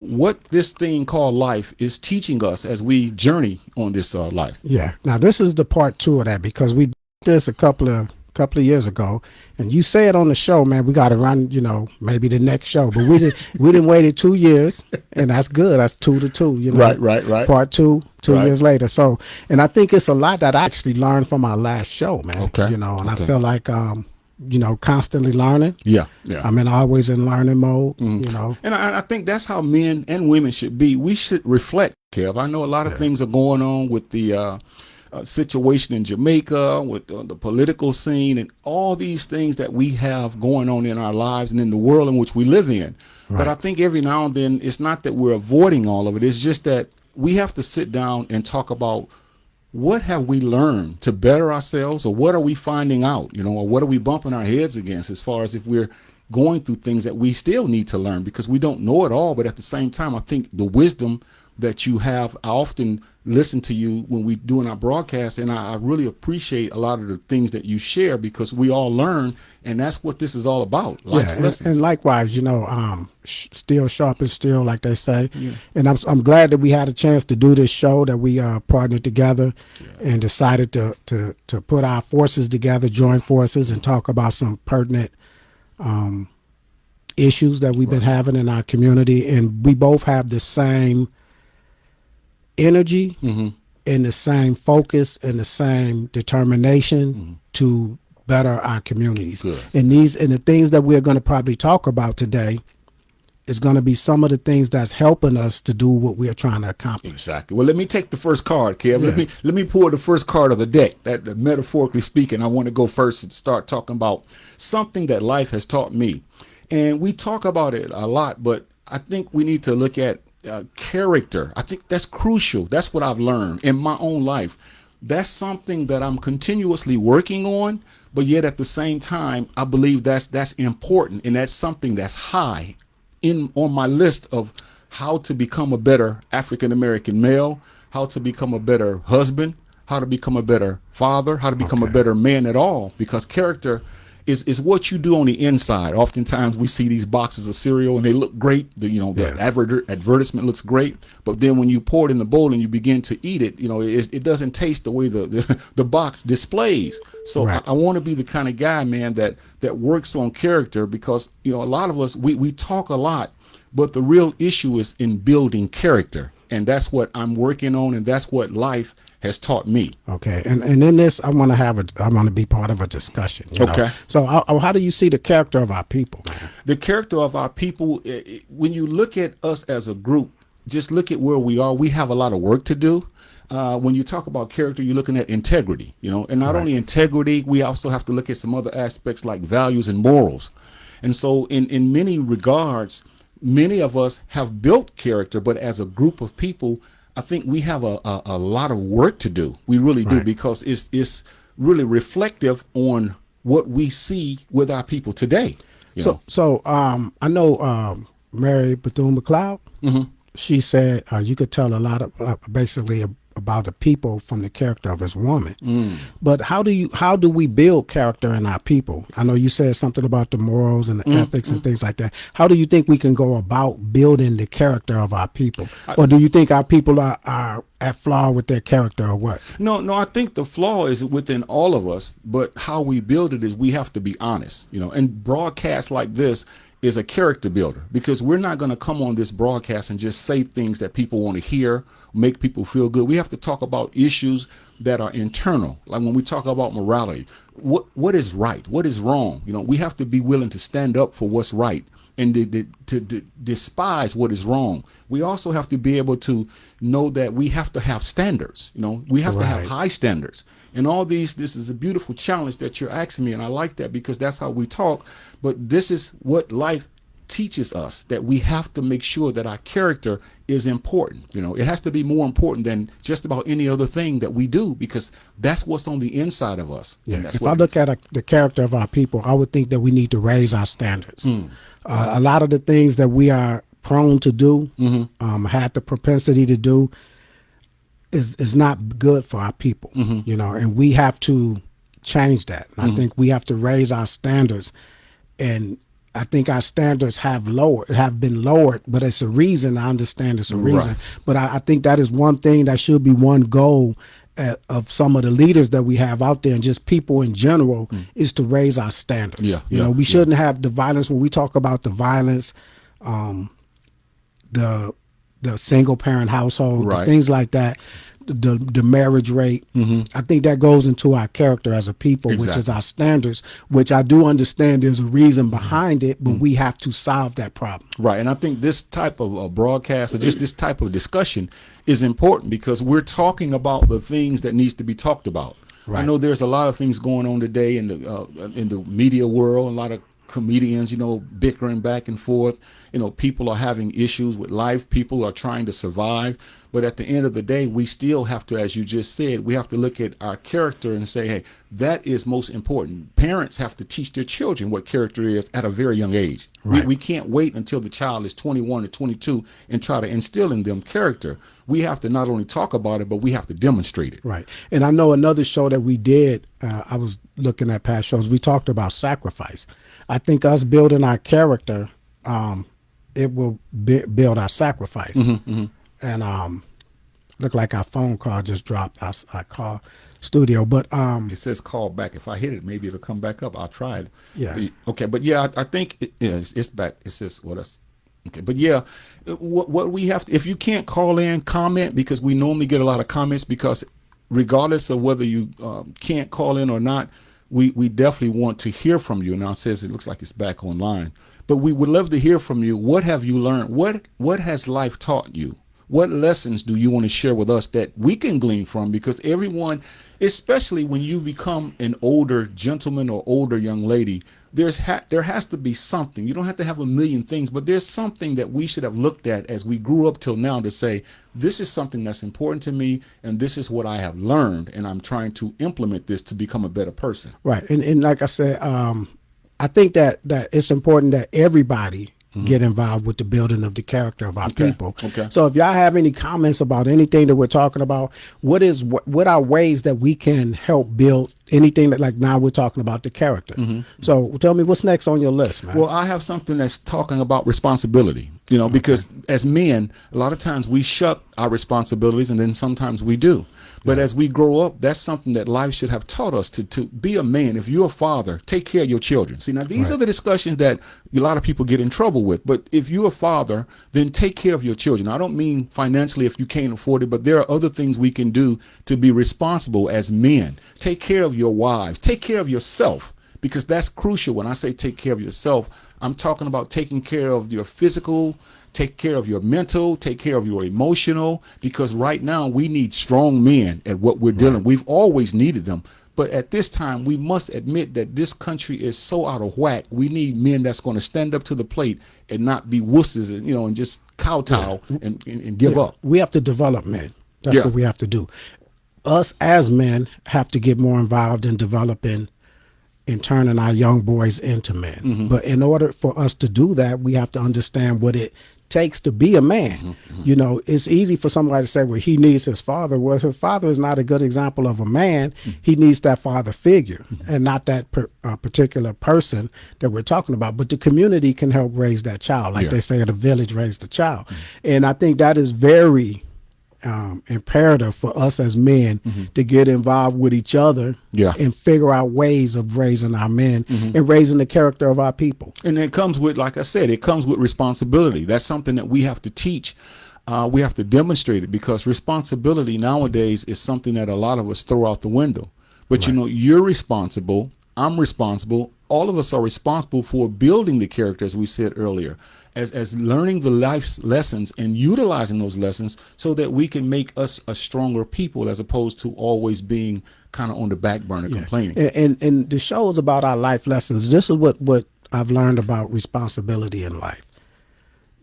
what this thing called life is teaching us as we journey on this life. Yeah. Now this is the part two of that, because we did this a couple of years ago, and you said on the show, man, we got to run, maybe the next show, but we didn't wait it 2 years, and that's good. That's 2 to 2, Right. Part two, two Right. years later. So, and I think it's a lot that I actually learned from our last show, man. Okay. And I Okay. feel like, constantly learning. Yeah. I'm always in learning mode. And I think that's how men and women should be. We should reflect, Kev. I know a lot of things are going on with the situation in Jamaica, with the political scene, and all these things that we have going on in our lives and in the world in which we live in. Right. But I think every now and then, it's not that we're avoiding all of it. It's just that we have to sit down and talk about what have we learned to better ourselves, or what are we finding out, or what are we bumping our heads against, as far as if we're going through things that we still need to learn, because we don't know it all. But at the same time, I think the wisdom that you have, I often listen to you when we doing our broadcast, and I really appreciate a lot of the things that you share, because we all learn, and that's what this is all about. Life's lessons. And likewise, steel sharp is steel, like they say. Yeah. And I'm glad that we had a chance to do this show, that we partnered together and decided to put our forces together, join forces, and talk about some pertinent issues that we've been having in our community. And we both have the same energy and the same focus and the same determination to better our communities. Good. And the things that we're going to probably talk about today is going to be some of the things that's helping us to do what we are trying to accomplish. Exactly. Well, let me take the first card, Kev. Yeah. Let me pull the first card of the deck. That metaphorically speaking, I want to go first and start talking about something that life has taught me. And we talk about it a lot, but I think we need to look at character. I think that's crucial. That's what I've learned in my own life. That's something that I'm continuously working on, but yet at the same time, I believe that's important, and that's something that's high on my list of how to become a better African American male, how to become a better husband, how to become a better father, how to become a better man at all, because character is what you do on the inside. Oftentimes we see these boxes of cereal and they look great. The advertisement looks great, but then when you pour it in the bowl and you begin to eat it, it doesn't taste the way the box displays. So right. I want to be the kind of guy, man, that works on character, because a lot of us we talk a lot, but the real issue is in building character, and that's what I'm working on, and that's what life has taught me. Okay, and in this, I want to be part of a discussion. Okay. So how do you see the character of our people, man? The character of our people, when you look at us as a group, just look at where we are. We have a lot of work to do. When you talk about character, you're looking at integrity, and not only integrity, we also have to look at some other aspects like values and morals. And so in many regards, many of us have built character, but as a group of people, I think we have a lot of work to do. We really do, because it's really reflective on what we see with our people today. So I know Mary Bethune-McLeod. She said you could tell a lot of basically about the people from the character of his woman. But how do we build character in our people? I know you said something about the morals and the ethics and things like that. How do you think we can go about building the character of our people? Or do you think our people are at flaw with their character, or what? No, I think the flaw is within all of us, but how we build it is we have to be honest, and broadcast like this is a character builder, because we're not going to come on this broadcast and just say things that people want to hear, make people feel good. We have to talk about issues that are internal. Like when we talk about morality, what is right? What is wrong? We have to be willing to stand up for what's right and to despise what is wrong. We also have to be able to know that we have to have standards. We have to have high standards. And all this is a beautiful challenge that you're asking me, and I like that, because that's how we talk. But this is what life teaches us, that we have to make sure that our character is important. It has to be more important than just about any other thing that we do, because that's what's on the inside of us. Yeah. If I look at the character of our people, I would think that we need to raise our standards. A lot of the things that we are prone to do, had the propensity to do, is not good for our people, and we have to change that. And I think we have to raise our standards, and I think our standards have been lowered, but it's a reason. I understand it's a reason. Right. But I think that is one thing that should be one goal of some of the leaders that we have out there and just people in general is to raise our standards. You know, we shouldn't have the violence. When we talk about the violence, the single parent household, the things like that, the marriage rate. I think that goes into our character as a people, which is our standards, which I do understand there's a reason behind it, but we have to solve that problem. Right. And I think this type of broadcast or just this type of discussion is important because we're talking about the things that needs to be talked about. Right. I know there's a lot of things going on today in the media world, a lot of comedians, bickering back and forth. People are having issues with life. People are trying to survive. But at the end of the day, we still have to, as you just said, we have to look at our character and say, hey, that is most important. Parents have to teach their children what character is at a very young age. Right. We can't wait until the child is 21 or 22 and try to instill in them character. We have to not only talk about it, but we have to demonstrate it. Right. And I know another show that we did, I was looking at past shows, we talked about sacrifice. I think us building our character, it will build our sacrifice. And look like our phone call just dropped. I call studio, but it says call back. If I hit it, maybe it'll come back up. I'll try it. Yeah. Okay, but yeah, I think it's back. It says what else? Okay, but yeah, what we have to, if you can't call in, comment, because we normally get a lot of comments, because regardless of whether you can't call in or not, we definitely want to hear from you. Now it says it looks like it's back online, but we would love to hear from you. What have you learned? What has life taught you? What lessons do you want to share with us that we can glean from? Because everyone, especially when you become an older gentleman or older young lady, there has to be something. You don't have to have a million things, but there's something that we should have looked at as we grew up till now to say, this is something that's important to me, and this is what I have learned, and I'm trying to implement this to become a better person. Right. And like I said, I think that it's important that everybody get involved with the building of the character of our people. Okay. So if y'all have any comments about anything that we're talking about, what are ways that we can help build anything that, like now we're talking about the character. So tell me what's next on your list, man. Well, I have something that's talking about responsibility, because as men, a lot of times we shut our responsibilities, and then sometimes we do. But as we grow up, that's something that life should have taught us to be a man. If you're a father, take care of your children. See, now these are the discussions that a lot of people get in trouble with. But if you're a father, then take care of your children. I don't mean financially if you can't afford it, but there are other things we can do to be responsible as men. Take care of your wives. Take care of yourself, because that's crucial. When I say take care of yourself, I'm talking about taking care of your physical, take care of your mental, take care of your emotional, because right now we need strong men at what we're dealing. We've always needed them. But at this time, we must admit that this country is so out of whack. We need men that's going to stand up to the plate and not be wusses and, and just kowtow and give up. We have to develop men. That's what we have to do. Us as men have to get more involved in developing and turning our young boys into men. But in order for us to do that, we have to understand what it takes to be a man. It's easy for somebody to say, well, he needs his father. Well, his father is not a good example of a man. He needs that father figure and not that particular person that we're talking about. But the community can help raise that child. Like they say, the village raised the child. And I think that is very imperative for us as men to get involved with each other and figure out ways of raising our men and raising the character of our people. And it comes with, like I said, it comes with responsibility. That's something that we have to teach. We have to demonstrate it, because responsibility nowadays is something that a lot of us throw out the window. But you're responsible. I'm responsible. All of us are responsible for building the character, as we said earlier, as learning the life lessons and utilizing those lessons so that we can make us a stronger people, as opposed to always being kind of on the back burner complaining. And the show is about our life lessons. This is what I've learned about responsibility in life.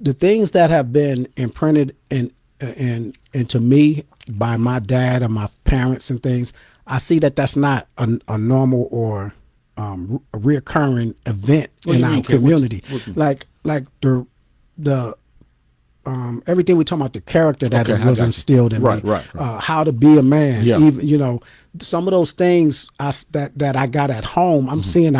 The things that have been imprinted into me by my dad and my parents and things, I see that that's not a normal or a reoccurring event in our community. Like the everything we talking about, the character that Okay, it I was got you. instilled in Right, me, right. how to be a man. Yeah. Even, you know, some of those things that I got at home, I'm seeing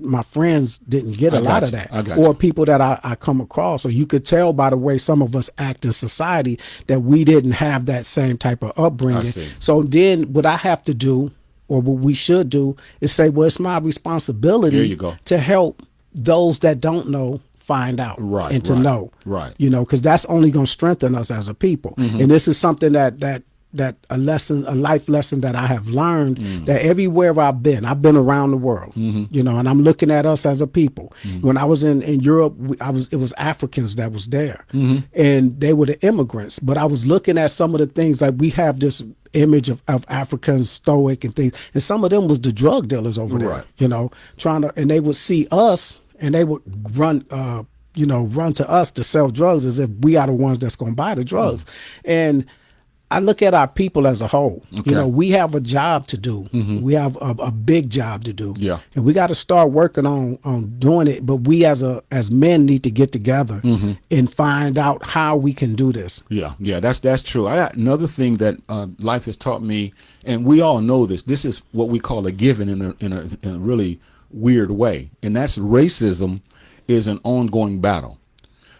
my friends didn't get I a got lot you. of that, I got or you. people that I come across, or you could tell by the way some of us act in society that we didn't have that same type of upbringing. see. So then what I have to do, or what we should do, is say, well, it's my responsibility There you go. to help those that don't know find out, Right, and to right, know, right. you know, because that's only going to strengthen us as a people. And this is something that a life lesson that I have learned, that everywhere I've been around the world, you know, and I'm looking at us as a people. When I was in Europe, it was Africans that was there, and they were the immigrants. But I was looking at some of the things, like we have this image of Africans stoic and things, and some of them was the drug dealers over there, Right. you know, and they would see us and they would run to us to sell drugs as if we are the ones that's going to buy the drugs. And I look at our people as a whole. Okay. You know, we have a job to do. We have a big job to do. Yeah. And we got to start working on doing it. But we as men need to get together and find out how we can do this. Yeah, that's true. I got another thing that life has taught me, and we all know this. This is what we call a given in a really weird way, and that's racism is an ongoing battle.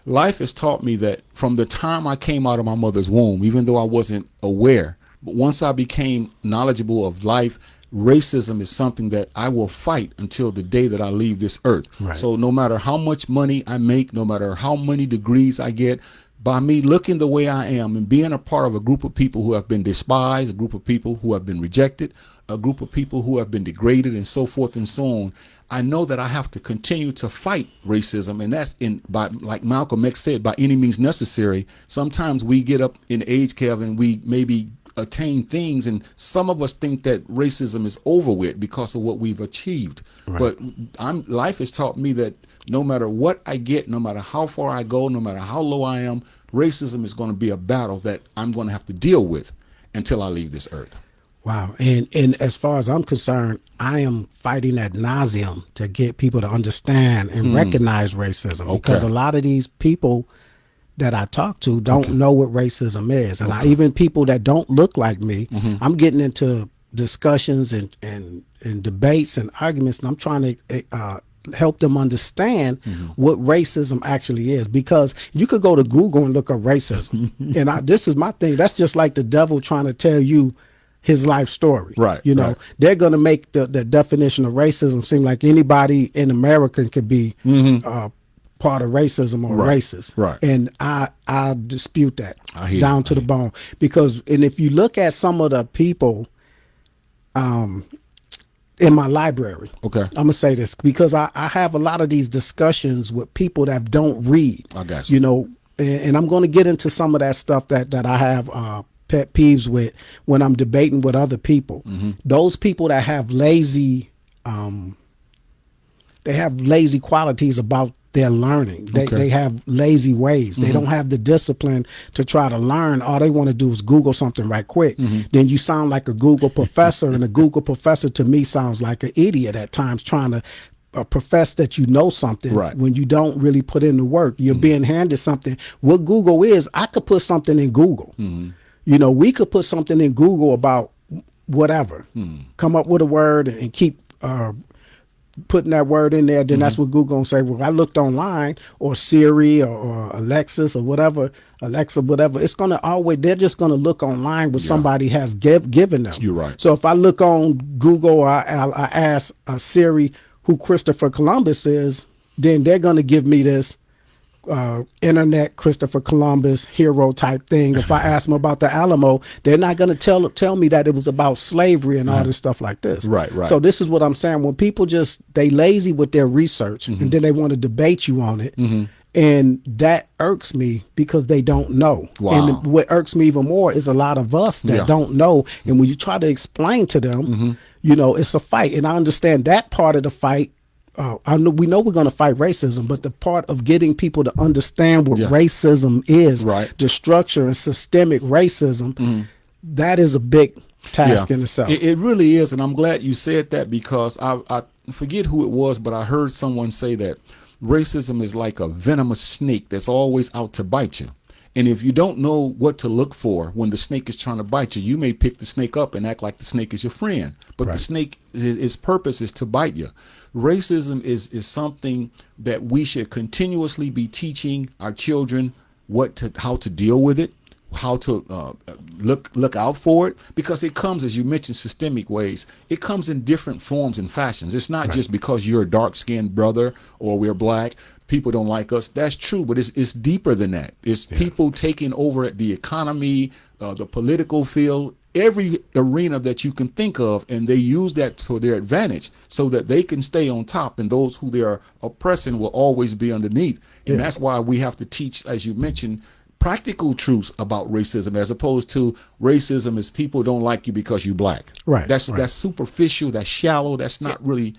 Life has taught me that from the time I came out of my mother's womb, even though I wasn't aware, but once I became knowledgeable of life, racism is something that I will fight until the day that I leave this earth. Right. So no matter how much money I make, no matter how many degrees I get, by me looking the way I am and being a part of a group of people who have been despised, a group of people who have been rejected, a group of people who have been degraded, and so forth and so on, I know that I have to continue to fight racism, and that's by, like Malcolm X said, by any means necessary. Sometimes we get up in age, Kevin, we maybe attain things, and some of us think that racism is over with because of what we've achieved. Right. But life has taught me that no matter what I get, no matter how far I go, no matter how low I am, racism is going to be a battle that I'm going to have to deal with until I leave this earth. Wow. And as far as I'm concerned, I am fighting ad nauseum to get people to understand and recognize racism, because a lot of these people that I talk to don't know what racism is. And even people that don't look like me, I'm getting into discussions and debates and arguments, and I'm trying to help them understand what racism actually is, because you could go to Google and look up racism. And this is my thing. That's just like the devil trying to tell you his life story. Right. You know, they're going to make the definition of racism seem like anybody in America could be part of racism or racist. Right. And I dispute that down to the bone, because, and if you look at some of the people in my library, I'm gonna say this because I have a lot of these discussions with people that don't read. I got you. You know, and I'm going to get into some of that stuff that I have pet peeves with when I'm debating with other people. Those people that have lazy qualities about their learning. They have lazy ways. They don't have the discipline to try to learn. All they want to do is Google something right quick. Then you sound like a Google professor, and a Google professor to me sounds like an idiot at times, trying to profess that you know something when you don't really put in the work. You're being handed something. What Google is, I could put something in Google. You know, we could put something in Google about whatever, come up with a word and keep putting that word in there. Then that's what Google gonna say. Well, I looked online, or Siri or Alexis or whatever, Alexa, whatever. It's gonna always, they're just gonna look online what somebody has given them. You're right. So if I look on Google, I ask Siri who Christopher Columbus is, then they're gonna give me this internet Christopher Columbus hero type thing. If I ask them about the Alamo, they're not going to tell me that it was about slavery and all this stuff like this. Right. So this is what I'm saying. When people they lazy with their research, and then they want to debate you on it, and that irks me because they don't know. Wow. And what irks me even more is a lot of us that don't know. And when you try to explain to them, you know, it's a fight. And I understand that part of the fight. We know we're going to fight racism, but the part of getting people to understand what racism is, the structure and systemic racism, that is a big task in itself. It really is, and I'm glad you said that, because I forget who it was, but I heard someone say that racism is like a venomous snake that's always out to bite you. And if you don't know what to look for when the snake is trying to bite you, you may pick the snake up and act like the snake is your friend. But the snake, its purpose is to bite you. Racism is something that we should continuously be teaching our children how to deal with it, how to look out for it, because it comes, as you mentioned, systemic ways. It comes in different forms and fashions. It's not just because you're a dark-skinned brother or we're black, people don't like us. That's true, but it's deeper than that. It's people taking over the economy, the political field, every arena that you can think of, and they use that to their advantage so that they can stay on top, and those who they are oppressing will always be underneath. And that's why we have to teach, as you mentioned, practical truths about racism, as opposed to racism is people don't like you because you black. Right. That's superficial. That's shallow. That's not really.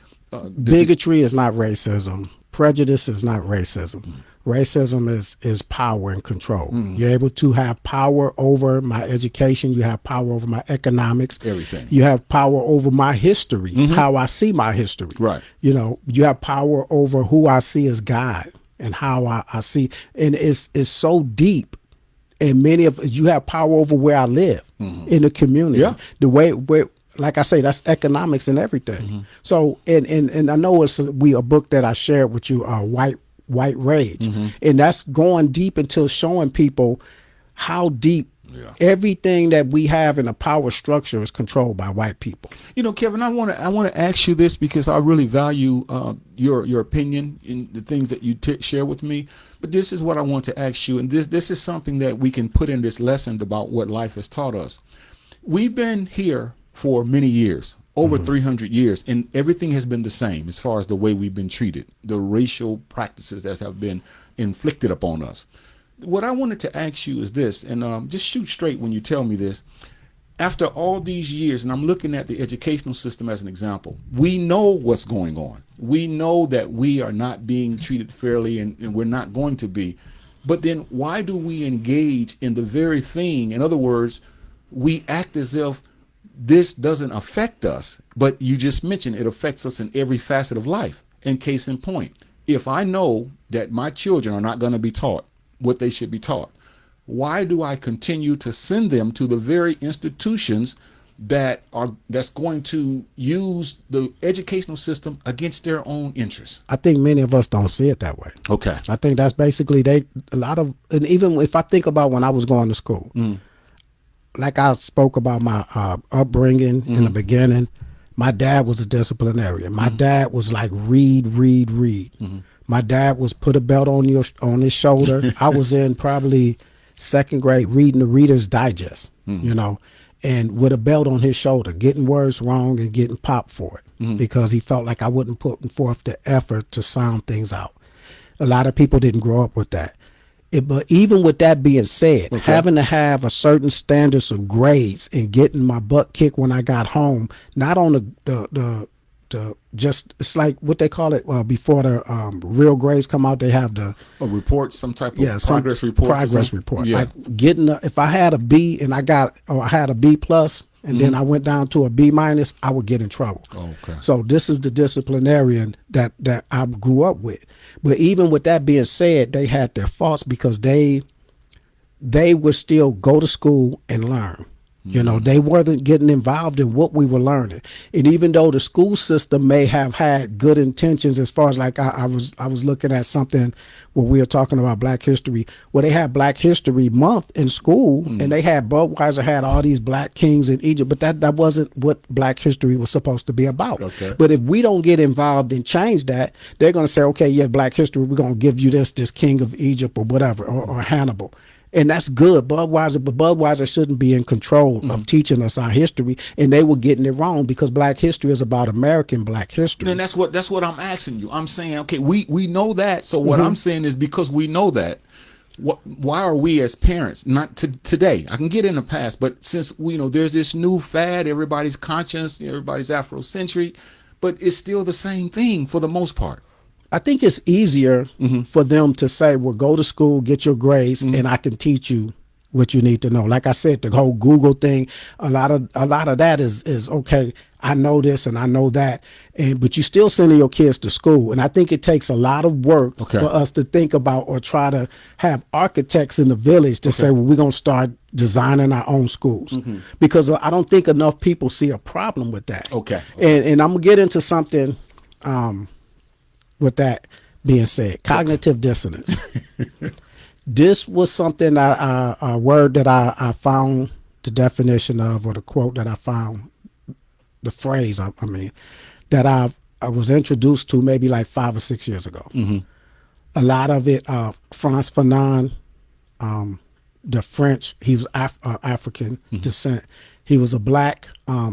Bigotry is not racism. Prejudice is not racism. Racism is power and control. You're able to have power over my education. You have power over my economics. Everything. You have power over my history, how I see my history. Right. You know, you have power over who I see as God and how I see. And it's so deep. And many of you have power over where I live in the community. Yeah. The way where, like I say, that's economics and everything. So, and I know it's a book that I shared with you, White Rage, and that's going deep into showing people how deep everything that we have in a power structure is controlled by white people. You know, Kevin, I want to ask you this because I really value your opinion in the things that you share with me. But this is what I want to ask you, and this is something that we can put in this lesson about what life has taught us. We've been here for many years, over 300 years, and everything has been the same as far as the way we've been treated, the racial practices that have been inflicted upon us. What I wanted to ask you is this, and just shoot straight when you tell me this. After all these years, and I'm looking at the educational system as an example, we know what's going on. We know that we are not being treated fairly, and we're not going to be. But then why do we engage in the very thing? In other words, we act as if this doesn't affect us, but you just mentioned it affects us in every facet of life. And case in point, if I know that my children are not going to be taught what they should be taught, why do I continue to send them to the very institutions that's going to use the educational system against their own interests? I think many of us don't see it that way. Okay. I think that's basically and even if I think about when I was going to school, like I spoke about my upbringing in the beginning, my dad was a disciplinarian. My dad was like, read. My dad was put a belt on his shoulder. I was in probably second grade reading the Reader's Digest, you know, and with a belt on his shoulder, getting words wrong and getting popped for it because he felt like I wasn't putting forth the effort to sound things out. A lot of people didn't grow up with that. But even with that being said, having to have a certain standards of grades and getting my butt kicked when I got home, not on the just, it's like what they call it before the real grades come out, they have the report, some type of progress report. Progress report. Yeah. Like getting if I had a B and I had a B plus and then I went down to a B minus, I would get in trouble. Okay. So this is the disciplinarian that I grew up with. But even with that being said, they had their faults because they would still go to school and learn. You know, they weren't getting involved in what we were learning. And even though the school system may have had good intentions, as far as like I was looking at something where we were talking about Black History, where they had Black History Month in school, and they had Budweiser had all these black kings in Egypt, but that wasn't what Black History was supposed to be about. Okay. But if we don't get involved and change that, they're going to say, okay, yeah, Black History, we're going to give you this king of Egypt or whatever, or Hannibal. And that's good, but Budweiser shouldn't be in control of teaching us our history, and they were getting it wrong because Black history is about American Black history. And that's what I'm asking you. I'm saying, okay, we know that. So what I'm saying is because we know that, why are we as parents not today? I can get in the past, but since there's this new fad, everybody's conscious, everybody's Afrocentric, but it's still the same thing for the most part. I think it's easier for them to say, well, go to school, get your grades, and I can teach you what you need to know. Like I said, the whole Google thing, a lot of that is okay. I know this and I know that, but you still sending your kids to school. And I think it takes a lot of work Okay. for us to think about or try to have architects in the village to say, well, we're going to start designing our own schools, because I don't think enough people see a problem with that. Okay. And I'm gonna get into something with that being said, cognitive dissonance. This was something that a word that I found the definition of, or the quote that I found, the phrase, I mean, that I was introduced to maybe like 5 or 6 years ago. A lot of it, Frantz Fanon, the French, he was African descent. He was a black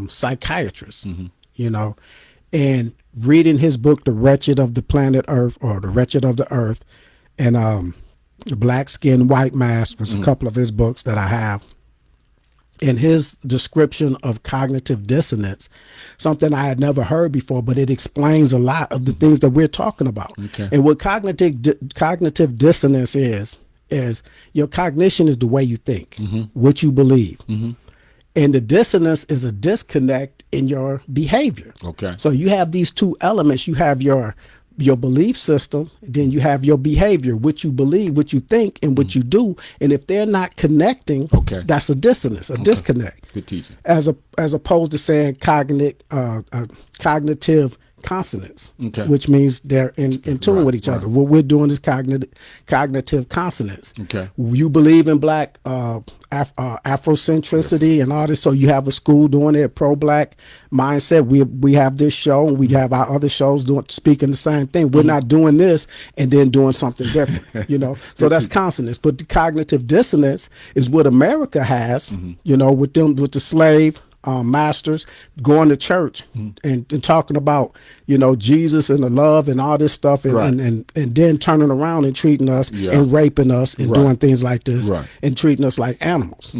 psychiatrist, you know, and reading his book, The Wretched of the Planet Earth, or The Wretched of the Earth, and The Black Skin, White Mask was a couple of his books that I have. In his description of cognitive dissonance, something I had never heard before, but it explains a lot of the things that we're talking about. Okay. And what cognitive dissonance is your cognition is the way you think, what you believe. And the dissonance is a disconnect in your behavior. Okay. So you have these two elements. You have your belief system, then you have your behavior, what you believe, what you think, and what you do. And if they're not connecting, Okay. that's a dissonance, a disconnect. Good teaching. As opposed to saying cognitive consonance, Okay. which means they're in tune Right, with each right. other. What we're doing is cognitive consonance. Okay. You believe in black Afrocentricity and all this, so you have a school doing it, pro-black mindset. We have this show, and we have our other shows speaking the same thing. We're not doing this and then doing something different, you know. So that's consonance. But the cognitive dissonance is what America has, you know, with the slave masters going to church and talking about, you know, Jesus and the love and all this stuff, and Right. and then turning around and treating us Yeah. and raping us and Right. doing things like this, Right. and treating us like animals,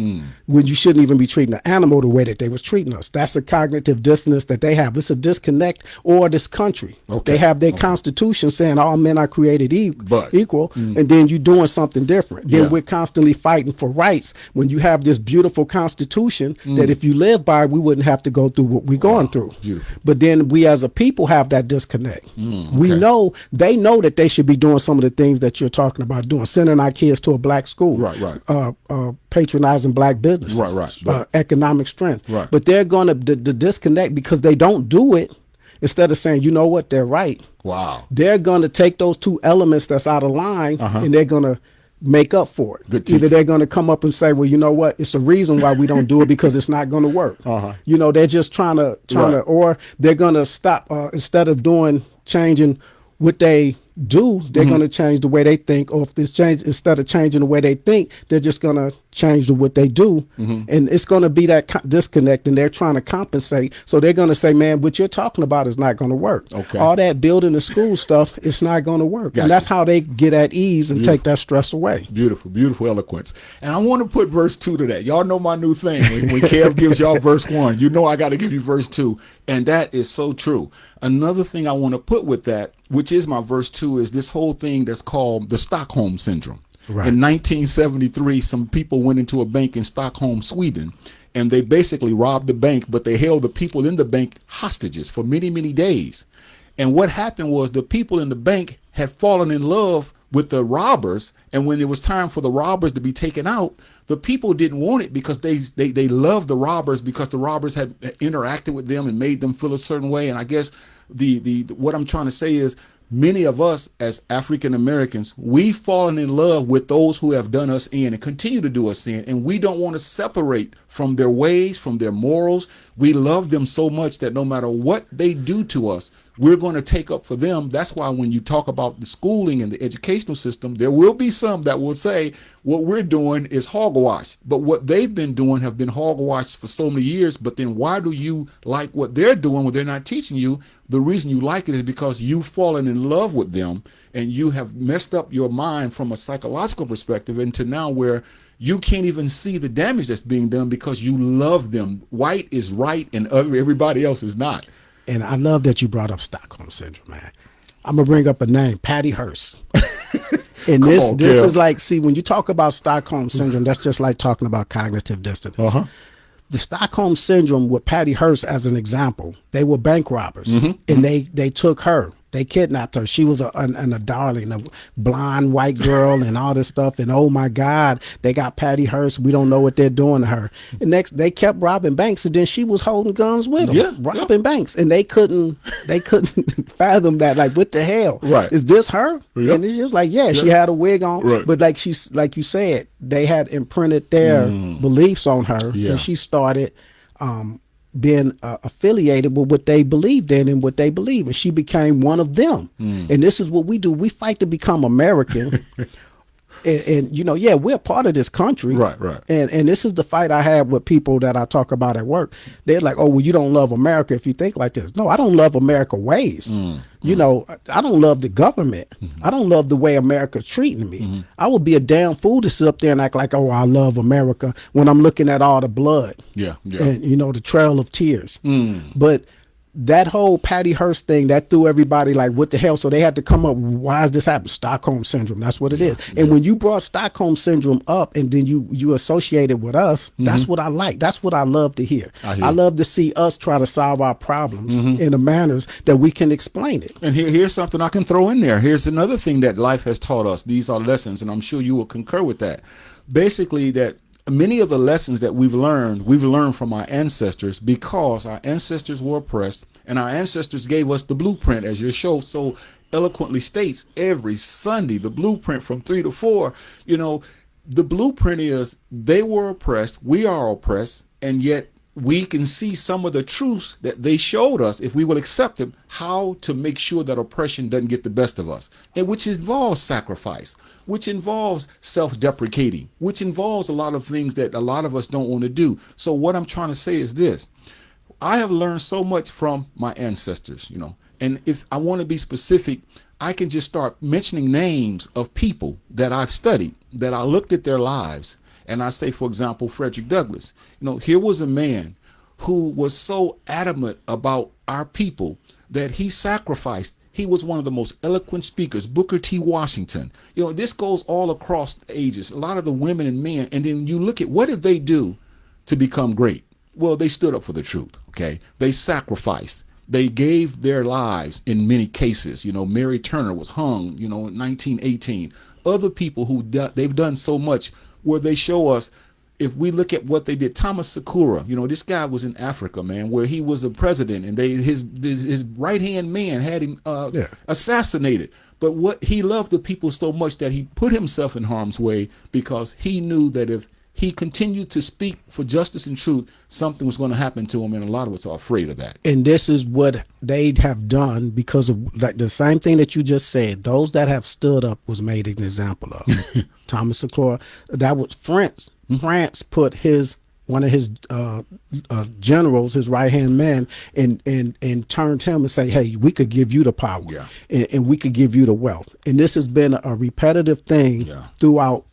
when you shouldn't even be treating an animal the way that they was treating us. That's a cognitive dissonance that they have. It's a disconnect. Or this country, Okay. they have their constitution saying all men are created But- equal, and then you're doing something different. Then Yeah. we're constantly fighting for rights when you have this beautiful constitution that if you live by, we wouldn't have to go through what we're going through. Beautiful. But then we as a people have that disconnect. We okay. know, they know that they should be doing some of the things that you're talking about doing, sending our kids to a black school, Right. patronizing black businesses, Right. economic strength. Right. But they're going to the disconnect, because they don't do it. Instead of saying, you know what, they're right, Wow. they're going to take those two elements that's out of line, and they're going to make up for it. Good Either teaching. they're going to come up and say, well, you know what, it's a reason why we don't do it, because it's not going to work. You know, they're just trying to, Right. or they're going to stop, instead of changing what they do, they're going to change the way they think. Or if this change, instead of changing the way they think, they're just going to change what they do. And it's going to be that disconnect, and they're trying to compensate. So they're going to say, man, what you're talking about is not going to work. Okay. All that building the school stuff, it's not going to work. Gotcha. And that's how they get at ease and take that stress away. Beautiful, beautiful eloquence. And I want to put verse 2 to that. Y'all know my new thing. When Kev gives y'all verse 1, you know I got to give you verse 2. And that is so true. Another thing I want to put with that, which is my verse 2, is this whole thing that's called the Stockholm Syndrome. Right. In 1973, some people went into a bank in Stockholm, Sweden, and they basically robbed the bank, but they held the people in the bank hostages for many, many days. And what happened was the people in the bank had fallen in love with the robbers, and when it was time for the robbers to be taken out, the people didn't want it because they loved the robbers, because the robbers had interacted with them and made them feel a certain way. And I guess the what I'm trying to say is, many of us as African Americans, we've fallen in love with those who have done us in and continue to do us in, and we don't want to separate from their ways, from their morals. We love them so much that no matter what they do to us, we're going to take up for them. That's why when you talk about the schooling and the educational system, there will be some that will say what we're doing is hogwash, but what they've been doing have been hogwash for so many years. But then why do you like what they're doing when they're not teaching you? The reason you like it is because you've fallen in love with them, and you have messed up your mind from a psychological perspective into now where you can't even see the damage that's being done because you love them. White is right and everybody else is not. And I love that you brought up Stockholm Syndrome, man. I'm going to bring up a name, Patty Hearst. And this Kev. is like, see, when you talk about Stockholm Syndrome, that's just like talking about cognitive dissonance. the Stockholm Syndrome with Patty Hearst as an example. They were bank robbers, and they took her. They kidnapped her. She was a darling, a blonde white girl and all this stuff. And oh my God, they got Patty Hearst. We don't know what they're doing to her. And next, they kept robbing banks, and then she was holding guns with them, robbing banks, and they couldn't fathom that. Like, what the hell? Right? Is this her? Yep. And it's just like, she had a wig on, right. But like you said, they had imprinted their beliefs on her, and she started being affiliated with what they believed in and what they believe, and she became one of them. And this is what we do. We fight to become American. and we're part of this country, right. And this is the fight I have with people that I talk about at work. They're like, oh, well, you don't love America if you think like this. No, I don't love America ways. I don't love the government. I don't love the way America's treating me. I would be a damn fool to sit up there and act like, oh, I love America, when I'm looking at all the blood. And the trail of tears. But that whole Patty Hearst thing, that threw everybody like, what the hell? So they had to come up, why is this happening? Stockholm Syndrome, that's what it is. And when you brought Stockholm Syndrome up and then you associated with us, that's what I like. That's what I love to hear. I love to see us try to solve our problems in the manners that we can explain it. And here's something I can throw in there. Here's another thing that life has taught us. These are lessons, and I'm sure you will concur with that. Basically, that many of the lessons that we've learned from our ancestors, because our ancestors were oppressed, and our ancestors gave us the blueprint, as your show so eloquently states every Sunday, the blueprint from 3 to 4. The blueprint is they were oppressed, we are oppressed, and yet we can see some of the truths that they showed us, if we will accept them, how to make sure that oppression doesn't get the best of us, and which involves sacrifice, which involves self-deprecating, which involves a lot of things that a lot of us don't want to do. So what I'm trying to say is this: I have learned so much from my ancestors, and if I want to be specific, I can just start mentioning names of people that I've studied, that I looked at their lives. And I say, for example, Frederick Douglass. Here was a man who was so adamant about our people that he sacrificed. He was one of the most eloquent speakers. Booker T. Washington. This goes all across the ages. A lot of the women and men. And then you look at, what did they do to become great? Well, they stood up for the truth. Okay, they sacrificed. They gave their lives in many cases. Mary Turner was hung, in 1918. Other people they've done so much, where they show us, if we look at what they did. Thomas Sakura, this guy was in Africa, man, where he was a president, and his right-hand man had him assassinated. But he loved the people so much that he put himself in harm's way, because he knew that if he continued to speak for justice and truth, something was going to happen to him, and a lot of us are afraid of that. And this is what they have done, because of like the same thing that you just said. Those that have stood up was made an example of. Thomas Sankara, that was France. France put one of his generals, his right-hand man, and turned him and say, hey, we could give you the power, and we could give you the wealth. And this has been a repetitive thing throughout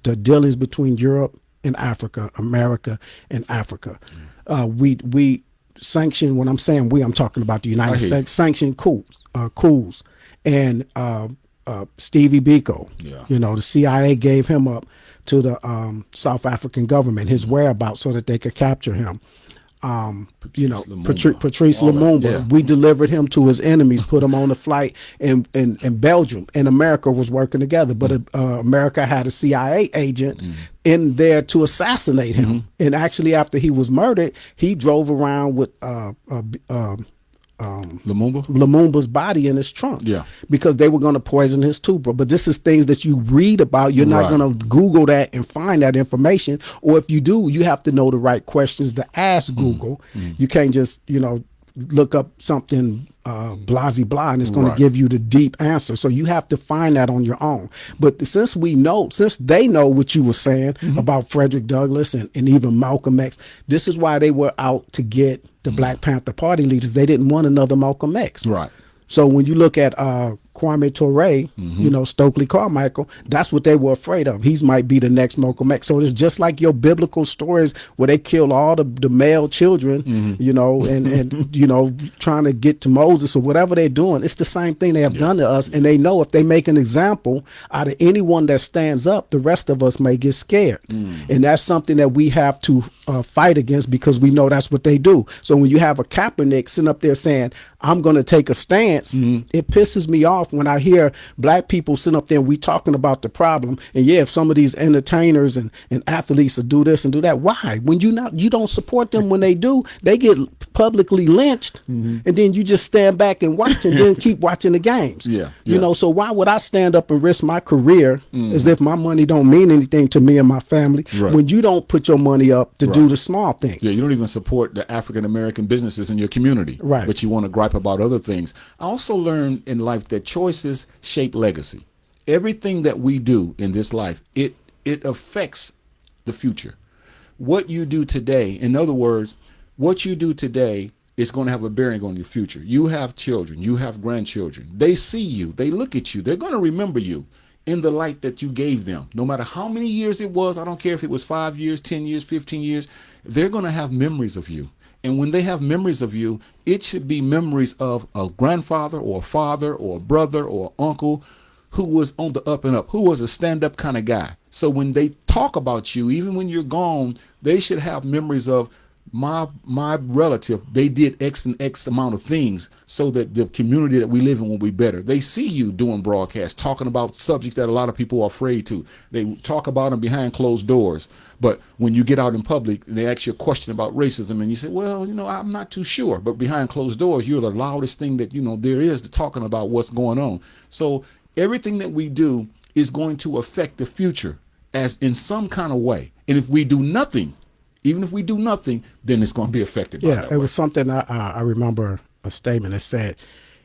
the dealings between Europe and Africa, America and Africa. We sanction, when I'm saying we, I'm talking about the United States, sanctioned coups, and Stevie Biko. The CIA gave him up to the South African government, his whereabouts, so that they could capture him. Patrice Lumumba, we delivered him to his enemies, put him on a flight in Belgium, and America was working together. But America had a CIA agent in there to assassinate him. And actually, after he was murdered, he drove around with Lumumba's body in his trunk, because they were going to poison his toothbrush. But this is things that you read about. You're not going to Google that and find that information, or if you do, you have to know the right questions to ask Google. You can't just look up something blah and it's going to give you the deep answer. So you have to find that on your own. But since they know what you were saying about Frederick Douglass and even Malcolm X, this is why they were out to get the Black Panther Party leaders. They didn't want another Malcolm X. Right. So when you look at Kwame Ture, you know, Stokely Carmichael, that's what they were afraid of. He might be the next Malcolm X. So it's just like your biblical stories where they kill all the male children, you know, and you know, trying to get to Moses or whatever they're doing. It's the same thing they have done to us. And they know if they make an example out of anyone that stands up, the rest of us may get scared. And that's something that we have to fight against, because we know that's what they do. So when you have a Kaepernick sitting up there saying, I'm going to take a stance, it pisses me off when I hear black people sitting up there and we talking about the problem. And yeah, if some of these entertainers and athletes will do this and do that, why? When you don't support them when they do, they get publicly lynched, and then you just stand back and watch and then keep watching the games. You know, so why would I stand up and risk my career as if my money don't mean anything to me and my family when you don't put your money up to do the small things? Yeah, you don't even support the African American businesses in your community, but you want to gripe about other things. I also learned in life that choices shape legacy. Everything that we do in this life, it affects the future. What you do today, in other words, what you do today is going to have a bearing on your future. You have children, you have grandchildren. They see you, they look at you, they're going to remember you in the light that you gave them. No matter how many years it was, I don't care if it was 5 years, 10 years, 15 years, they're going to have memories of you. And when they have memories of you, it should be memories of a grandfather or a father or a brother or uncle who was on the up and up, who was a stand-up kind of guy. So when they talk about you, even when you're gone, they should have memories of my relative. They did X and X amount of things so that the community that we live in will be better. They see you doing broadcasts, talking about subjects that a lot of people are afraid to. They talk about them behind closed doors. But when you get out in public, they ask you a question about racism, and you say, well, you know, I'm not too sure. But behind closed doors, you're the loudest thing that, you know, there is to talking about what's going on. So everything that we do is going to affect the future as in some kind of way. And if we do nothing, even if we do nothing, then it's going to be affected by that. It was something I remember a statement that said,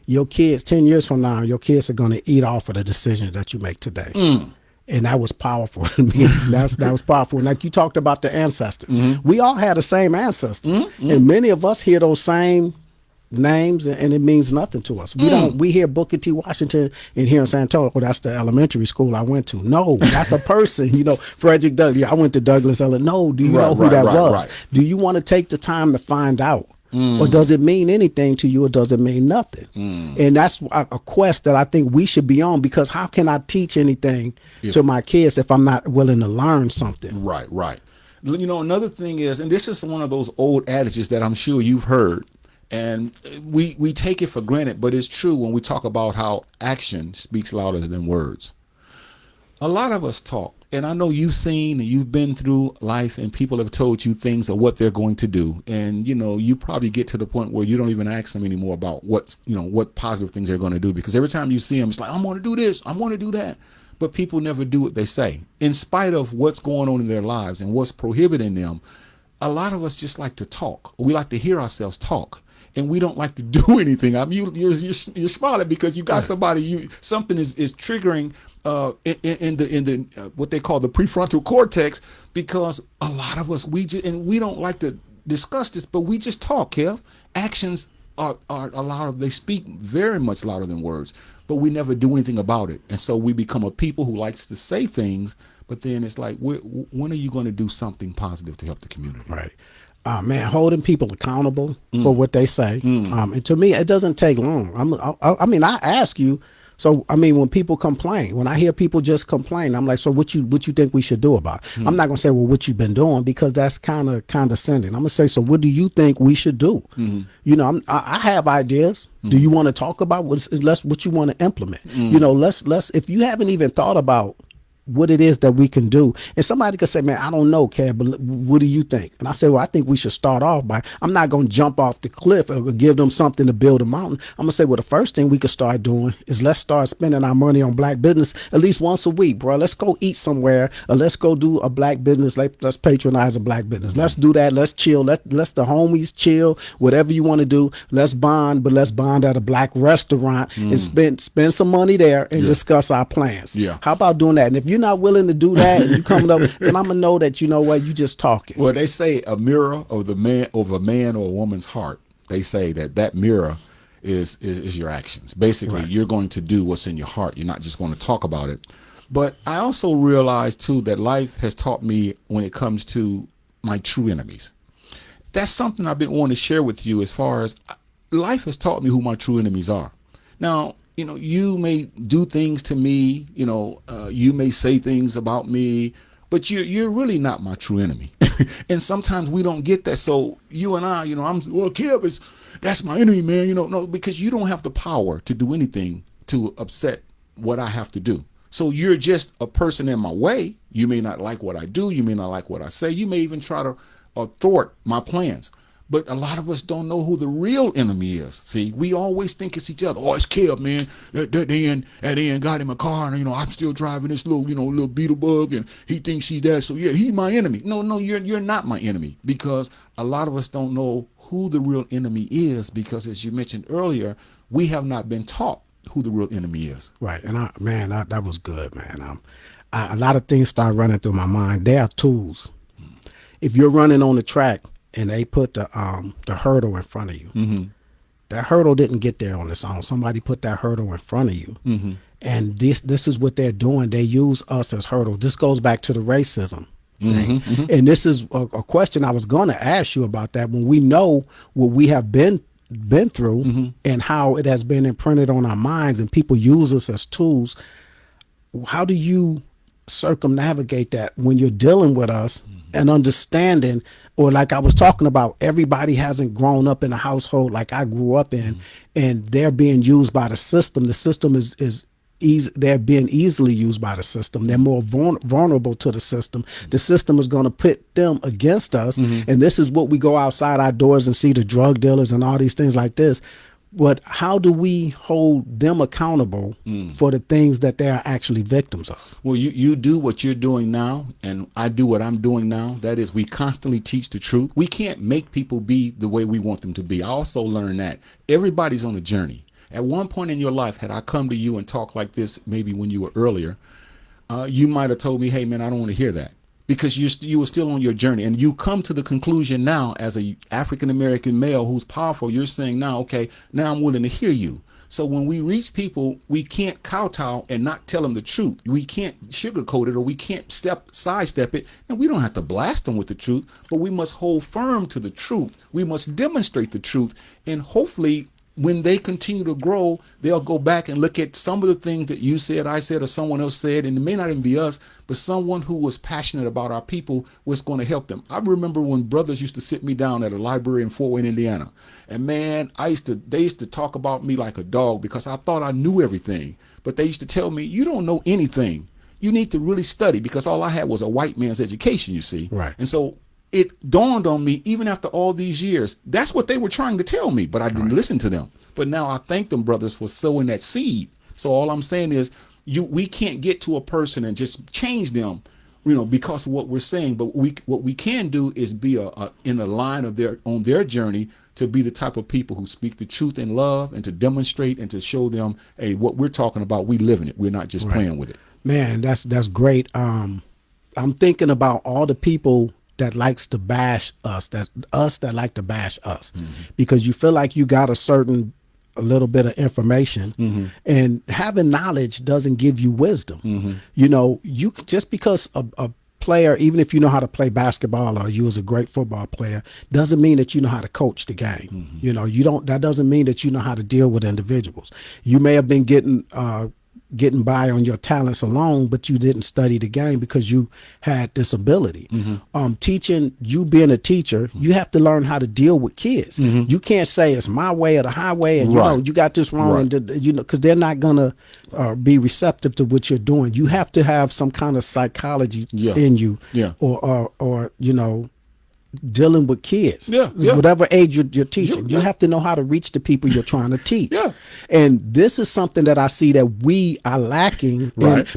your kids, 10 years from now, your kids are going to eat off of the decisions that you make today. And that was powerful to me. That was powerful. And like you talked about the ancestors. We all had the same ancestors. And many of us hear those same names and it means nothing to us. We hear Booker T. Washington in here in San Antonio. Oh, that's the elementary school I went to. No, that's a person. You know, Frederick Douglass. I went to Douglas. No, do you know who that was? Do you want to take the time to find out? Or does it mean anything to you, or does it mean nothing? And that's a quest that I think we should be on, because how can I teach anything to my kids if I'm not willing to learn something? Right. You know, another thing is, and this is one of those old adages that I'm sure you've heard, and we take it for granted, but it's true when we talk about how action speaks louder than words. A lot of us talk, and I know you've seen and you've been through life, and people have told you things of what they're going to do. And, you know, you probably get to the point where you don't even ask them anymore about what positive things they're going to do, because every time you see them, it's like, I'm going to do this, I'm going to do that. But people never do what they say, in spite of what's going on in their lives and what's prohibiting them. A lot of us just like to talk. We like to hear ourselves talk. And we don't like to do anything. I mean, you're smiling because you got somebody. Something is triggering in the what they call the prefrontal cortex. Because a lot of us we don't like to discuss this, but we just talk. Kev, actions are they speak very much louder than words, but we never do anything about it. And so we become a people who likes to say things, but then it's like, when are you going to do something positive to help the community? Right. Man, holding people accountable for what they say. And to me, it doesn't take long. I mean, I ask you. So, I mean, when people complain, when I hear people just complain, I'm like, so what you think we should do about it? I'm not going to say, well, what you've been doing, because that's kind of condescending. I'm going to say, so what do you think we should do? You know, I have ideas. Do you want to talk about what you want to implement? You know, let's if you haven't even thought about what it is that we can do. And somebody could say, man, I don't know, Kev, but what do you think? And I say, well, I think we should start off by, I'm not going to jump off the cliff or give them something to build a mountain. I'm going to say, well, the first thing we could start doing is let's start spending our money on black business at least once a week, bro. Let's go eat somewhere, or let's go do a black business. Let's patronize a black business. Let's do that. Let's chill. Let's the homies chill, whatever you want to do. Let's bond, but let's bond at a black restaurant and spend some money there and discuss our plans. How about doing that? And if you're not willing to do that and you coming up, then I'm gonna know that, you know what, you just talking. Well, they say a mirror of a man or a woman's heart. They say that mirror is your actions. Basically, Right. you're going to do what's in your heart. You're not just going to talk about it. But I also realize too that life has taught me when it comes to my true enemies. That's something I've been wanting to share with you, as far as life has taught me who my true enemies are. Now, you may do things to me, you may say things about me, but you're really not my true enemy. And sometimes we don't get that. So you and I, Kev, that's my enemy, man. No, because you don't have the power to do anything to upset what I have to do. So you're just a person in my way. You may not like what I do. You may not like what I say. You may even try to thwart my plans. But a lot of us don't know who the real enemy is. See, we always think it's each other. Oh, it's Kev, man. That end got him a car, and I'm still driving this little beetle bug, and he thinks he's that. So yeah, he's my enemy. No, you're not my enemy, because a lot of us don't know who the real enemy is, because as you mentioned earlier, we have not been taught who the real enemy is. Right. And that was good, man. A lot of things start running through my mind. They are tools. If you're running on the track and they put the hurdle in front of you, that hurdle didn't get there on its own. Somebody put that hurdle in front of you. And this is what they're doing. They use us as hurdles. This goes back to the racism thing. And this is a question I was going to ask you about that. When we know what we have been through and how it has been imprinted on our minds, and people use us as tools, how do you circumnavigate that when you're dealing with us and understanding, or like I was talking about, everybody hasn't grown up in a household like I grew up in, and they're being used by the system. The system is easy. They're being easily used by the system. They're more vulnerable to the system. The system is going to pit them against us. And this is what we go outside our doors and see, the drug dealers and all these things like this. But how do we hold them accountable for the things that they are actually victims of? Well, you do what you're doing now, and I do what I'm doing now. That is, we constantly teach the truth. We can't make people be the way we want them to be. I also learned that everybody's on a journey. At one point in your life, had I come to you and talked like this, maybe when you were earlier, you might have told me, hey, man, I don't want to hear that, because you were still on your journey. And you come to the conclusion now, as a African-American male who's powerful, you're saying now, okay, now I'm willing to hear you. So when we reach people, we can't kowtow and not tell them the truth. We can't sugarcoat it, or we can't sidestep it. And we don't have to blast them with the truth, but we must hold firm to the truth. We must demonstrate the truth. And hopefully, when they continue to grow, they'll go back and look at some of the things that you said, I said, or someone else said, and it may not even be us, but someone who was passionate about our people was going to help them. I remember when brothers used to sit me down at a library in Fort Wayne, Indiana, and man, they used to talk about me like a dog, because I thought I knew everything, but they used to tell me, you don't know anything. You need to really study, because all I had was a white man's education, you see. Right. And so it dawned on me, even after all these years, that's what they were trying to tell me, but I didn't listen to them. But now I thank them, brothers, for sowing that seed. So all I'm saying is, we can't get to a person and just change them, because of what we're saying. But what we can do is be in a line of on their journey, to be the type of people who speak the truth in love, and to demonstrate and to show them, hey, what we're talking about, we live in it. We're not just playing with it. Man, that's great. I'm thinking about all the people that likes to bash us, that like to bash us, because you feel like you got a little bit of information, and having knowledge doesn't give you wisdom. You just because a player, even if you know how to play basketball, or you was a great football player, doesn't mean that you know how to coach the game. That doesn't mean that you know how to deal with individuals. You may have been getting by on your talents alone, but you didn't study the game because you had this ability. Teaching, you being a teacher, you have to learn how to deal with kids. You can't say it's my way or the highway, and you got this wrong, because they're not gonna be receptive to what you're doing. You have to have some kind of psychology in you, or dealing with kids, whatever age you're teaching. You have to know how to reach the people you're trying to teach. And this is something that I see that we are lacking,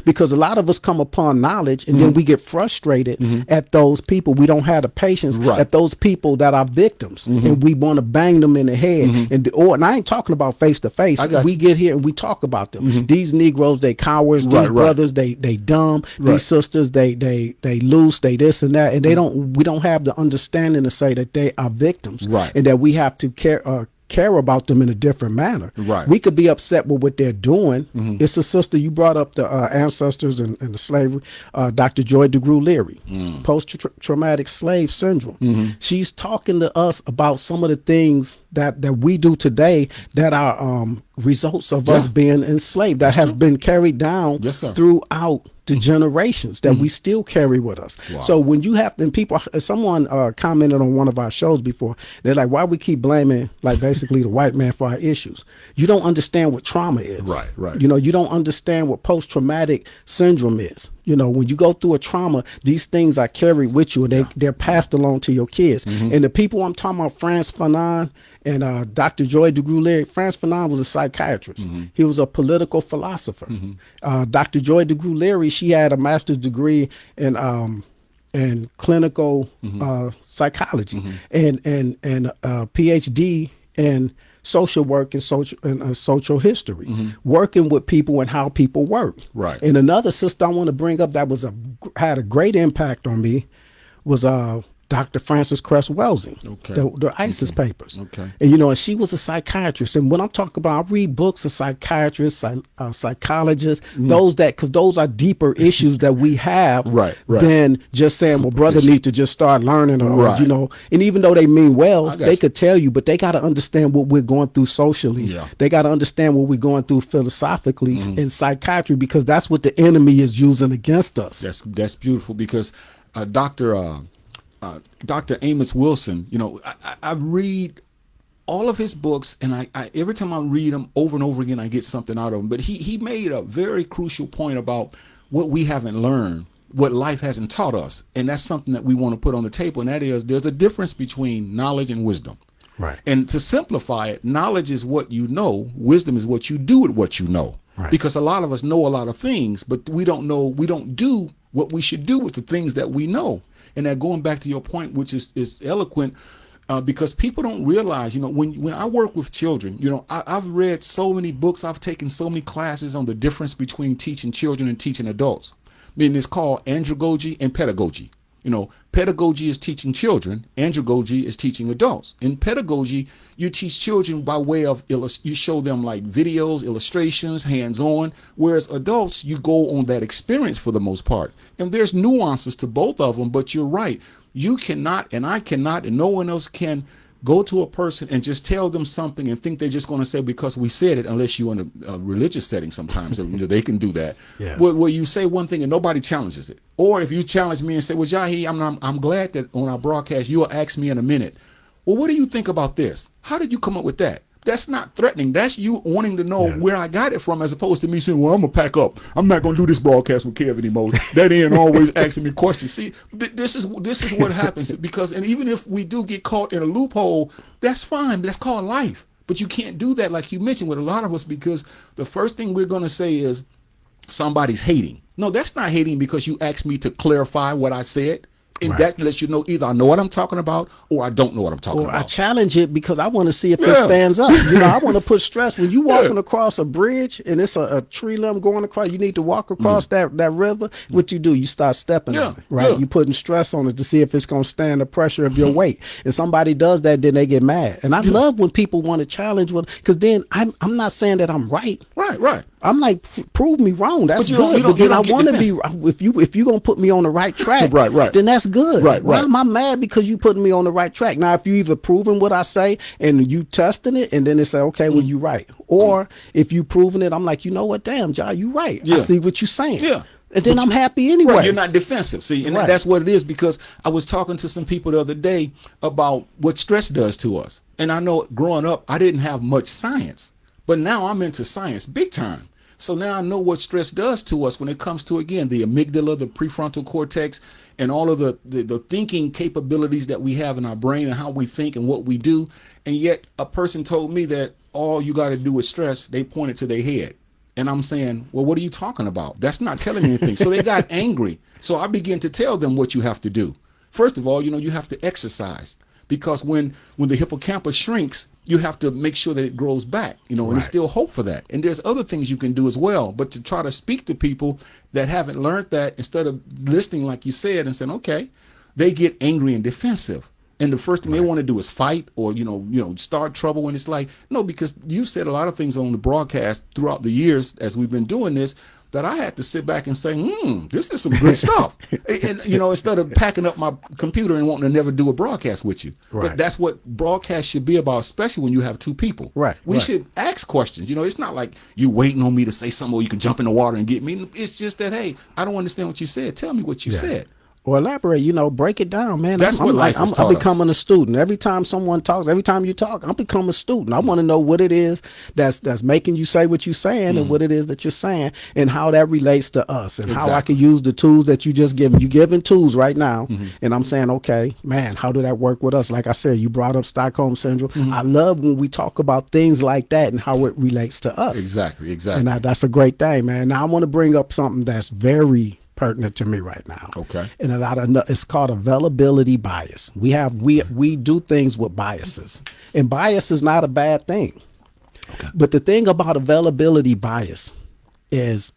because a lot of us come upon knowledge, and then we get frustrated at those people. We don't have the patience at those people that are victims, and we want to bang them in the head. And I ain't talking about face to face. We get here and we talk about them. These Negroes, they cowards. These brothers, they dumb. These sisters, they loose. They this and that, and we don't have the understanding to say that they are victims, and that we have to care about them in a different manner. Right. We could be upset with what they're doing. It's a sister, you brought up the ancestors and the slavery, Dr. Joy DeGruy Leary, post-traumatic slave syndrome. She's talking to us about some of the things that we do today that are results of us being enslaved, that has been carried down throughout the generations that we still carry with us. Wow. So when you have, and people, someone commented on one of our shows before, they're like, why we keep blaming like basically the white man for our issues? You don't understand what trauma is. Right, right. You know, you don't understand what post-traumatic syndrome is. You know, when you go through a trauma, these things are carried with you, and they're passed along to your kids. And the people I'm talking about, Frantz Fanon and Dr. Joy DeGruy Leary. Frantz Fanon was a psychiatrist. He was a political philosopher. Dr. Joy DeGruy Leary, she had a master's degree in clinical psychology and a PhD in social work and social history, working with people and how people work. Right. And another sister I want to bring up that had a great impact on me was Dr. Frances Cress Welsing, the ISIS papers. Okay. And, you know, and she was a psychiatrist. And when I'm talking about, I read books of psychiatrists, psychologists, because those are deeper issues that we have than just saying, well, brother needs to just start learning, or, you know, and even though they mean well, they could tell you, but they got to understand what we're going through socially. Yeah. They got to understand what we're going through philosophically in psychiatry, because that's what the enemy is using against us. That's beautiful, because Dr. Amos Wilson, you know, I read all of his books, and I every time I read them over and over again, I get something out of them. But he made a very crucial point about what we haven't learned, what life hasn't taught us. And that's something that we want to put on the table. And that is, there's a difference between knowledge and wisdom. Right. And to simplify it, knowledge is what you know. Wisdom is what you do with what you know. Right. Because a lot of us know a lot of things, but we don't do what we should do with the things that we know. And that, going back to your point, which is eloquent, because people don't realize, you know, when I work with children, you know, I've read so many books, I've taken so many classes on the difference between teaching children and teaching adults. I mean, it's called andragogy and pedagogy. You know, pedagogy is teaching children, andragogy is teaching adults. In pedagogy, you teach children by way of you show them like videos, illustrations, hands-on, whereas adults, you go on that experience for the most part. And there's nuances to both of them, but you're right. You cannot, and I cannot, and no one else can go to a person and just tell them something and think they're just going to say because we said it, unless you're in a religious setting sometimes. They can do that. Yeah. Where you say one thing and nobody challenges it. Or if you challenge me and say, well, Jahi, I'm glad that on our broadcast you'll ask me in a minute, well, what do you think about this? How did you come up with that? That's not threatening. That's you wanting to know where I got it from, as opposed to me saying, well, I'm going to pack up. I'm not going to do this broadcast with Kev anymore. That ain't always asking me questions. See, this is what happens. Because, and even if we do get caught in a loophole, that's fine. That's called life. But you can't do that, like you mentioned, with a lot of us, because the first thing we're going to say is somebody's hating. No, that's not hating, because you asked me to clarify what I said. And that lets you know either I know what I'm talking about or I don't know what I'm talking about. Or I challenge it because I want to see if it stands up. You know, I want to put stress. When you walking across a bridge and it's a tree limb going across, you need to walk across that river. What you do, you start stepping on it, right? You putting stress on it to see if it's going to stand the pressure of your weight. And somebody does that, then they get mad. And I love when people want to challenge, because then I'm not saying that I'm right. Right. I'm like, prove me wrong. That's good. But then I want to be. If you're gonna put me on the right track, right. then that's good. Right. Why am I mad because you putting me on the right track? Now, if you either proving what I say and you testing it, and then they say, okay, well, you right. Or if you proving it, I'm like, you know what? Damn, John, you right. I see what you're saying. Yeah. And then I'm happy anyway. Right, you're not defensive. See, and that's what it is, because I was talking to some people the other day about what stress does to us. And I know growing up, I didn't have much science, but now I'm into science big time. So now I know what stress does to us when it comes to, again, the amygdala, the prefrontal cortex, and all of the thinking capabilities that we have in our brain and how we think and what we do. And yet a person told me that all you got to do with stress, they pointed to their head. And I'm saying, well, what are you talking about? That's not telling me anything. So they got angry. So I began to tell them what you have to do. First of all, you have to exercise, because when the hippocampus shrinks, you have to make sure that it grows back, and there's still hope for that. And there's other things you can do as well. But to try to speak to people that haven't learned that, instead of listening, like you said, and saying, okay, they get angry and defensive. And the first thing they want to do is fight or, start trouble. And it's like, no, because you said a lot of things on the broadcast throughout the years as we've been doing this that I had to sit back and say, this is some good stuff. And, instead of packing up my computer and wanting to never do a broadcast with you. Right. But that's what broadcast should be about, especially when you have two people. Right. We should ask questions. It's not like you waiting on me to say something or you can jump in the water and get me. It's just that, hey, I don't understand what you said. Tell me what you said. Or elaborate, break it down, man. That's what life has taught I'm becoming a student. Every time someone talks, every time you talk, I'm becoming a student. I want to know what it is that's making you say what you're saying and what it is that you're saying and how that relates to us and how I can use the tools that you just given. You giving tools right now. And I'm saying, okay, man, how do that work with us? Like I said, you brought up Stockholm Syndrome. I love when we talk about things like that and how it relates to us. Exactly. And that's a great thing, man. Now I want to bring up something that's very pertinent to me right now. Okay. And it's called availability bias. We do things with biases, and bias is not a bad thing. Okay. But the thing about availability bias is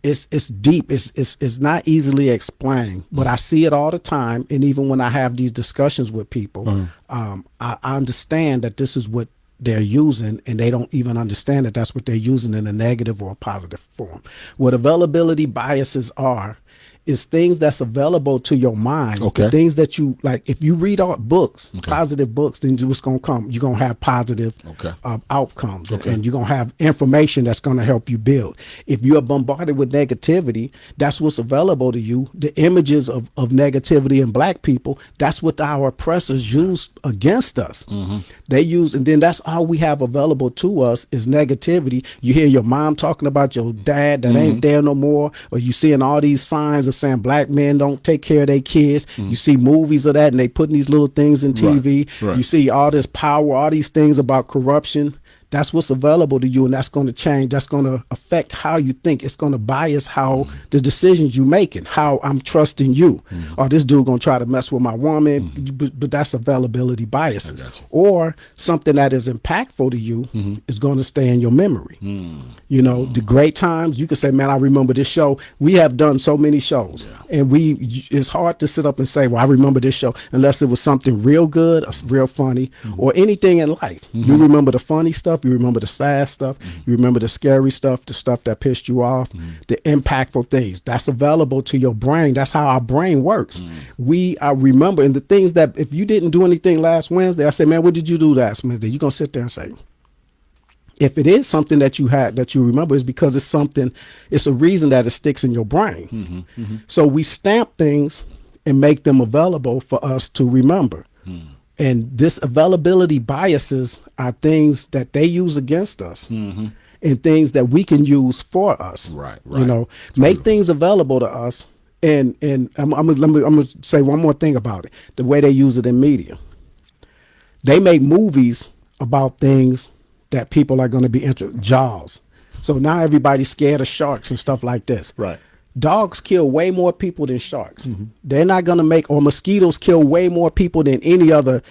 it's deep. It's not easily explained, but I see it all the time. And even when I have these discussions with people, I understand that this is what they're using, and they don't even understand that that's what they're using in a negative or a positive form. What availability biases are is things that's available to your mind. Okay. The things that you like. If you read all books, positive books, then what's going to come? You're going to have positive outcomes, and you're going to have information that's going to help you build. If you are bombarded with negativity, that's what's available to you. The images of negativity in black people, that's what our oppressors use against us. They use, and then that's all we have available to us is negativity. You hear your mom talking about your dad that ain't there no more, or you seeing all these signs of saying black men don't take care of their kids. You see movies of that, and they putting these little things in TV. Right. You see all this power, all these things about corruption. That's what's available to you, and that's going to change. That's going to affect how you think. It's going to bias how the decisions you making, how I'm trusting you. Or this dude going to try to mess with my woman, but that's availability biases. Or something that is impactful to you is going to stay in your memory. The great times, you can say, man, I remember this show. We have done so many shows, and it's hard to sit up and say, well, I remember this show, unless it was something real good, or real funny, or anything in life. You remember the funny stuff. You remember the sad stuff. You remember the scary stuff, the stuff that pissed you off, the impactful things. That's available to your brain. That's how our brain works. We remember, and the things that if you didn't do anything last Wednesday, I say, man, what did you do last Wednesday? You're going to sit there and say, if it is something that you had that you remember, it's because it's a reason that it sticks in your brain. So we stamp things and make them available for us to remember. And this availability biases are things that they use against us and things that we can use for us. Right. Make things available to us. And I'm gonna say one more thing about it. The way they use it in media. They make movies about things that people are going to be interested. Jaws. So now everybody's scared of sharks and stuff like this. Right. Dogs kill way more people than sharks. They're not going to or mosquitoes kill way more people than any other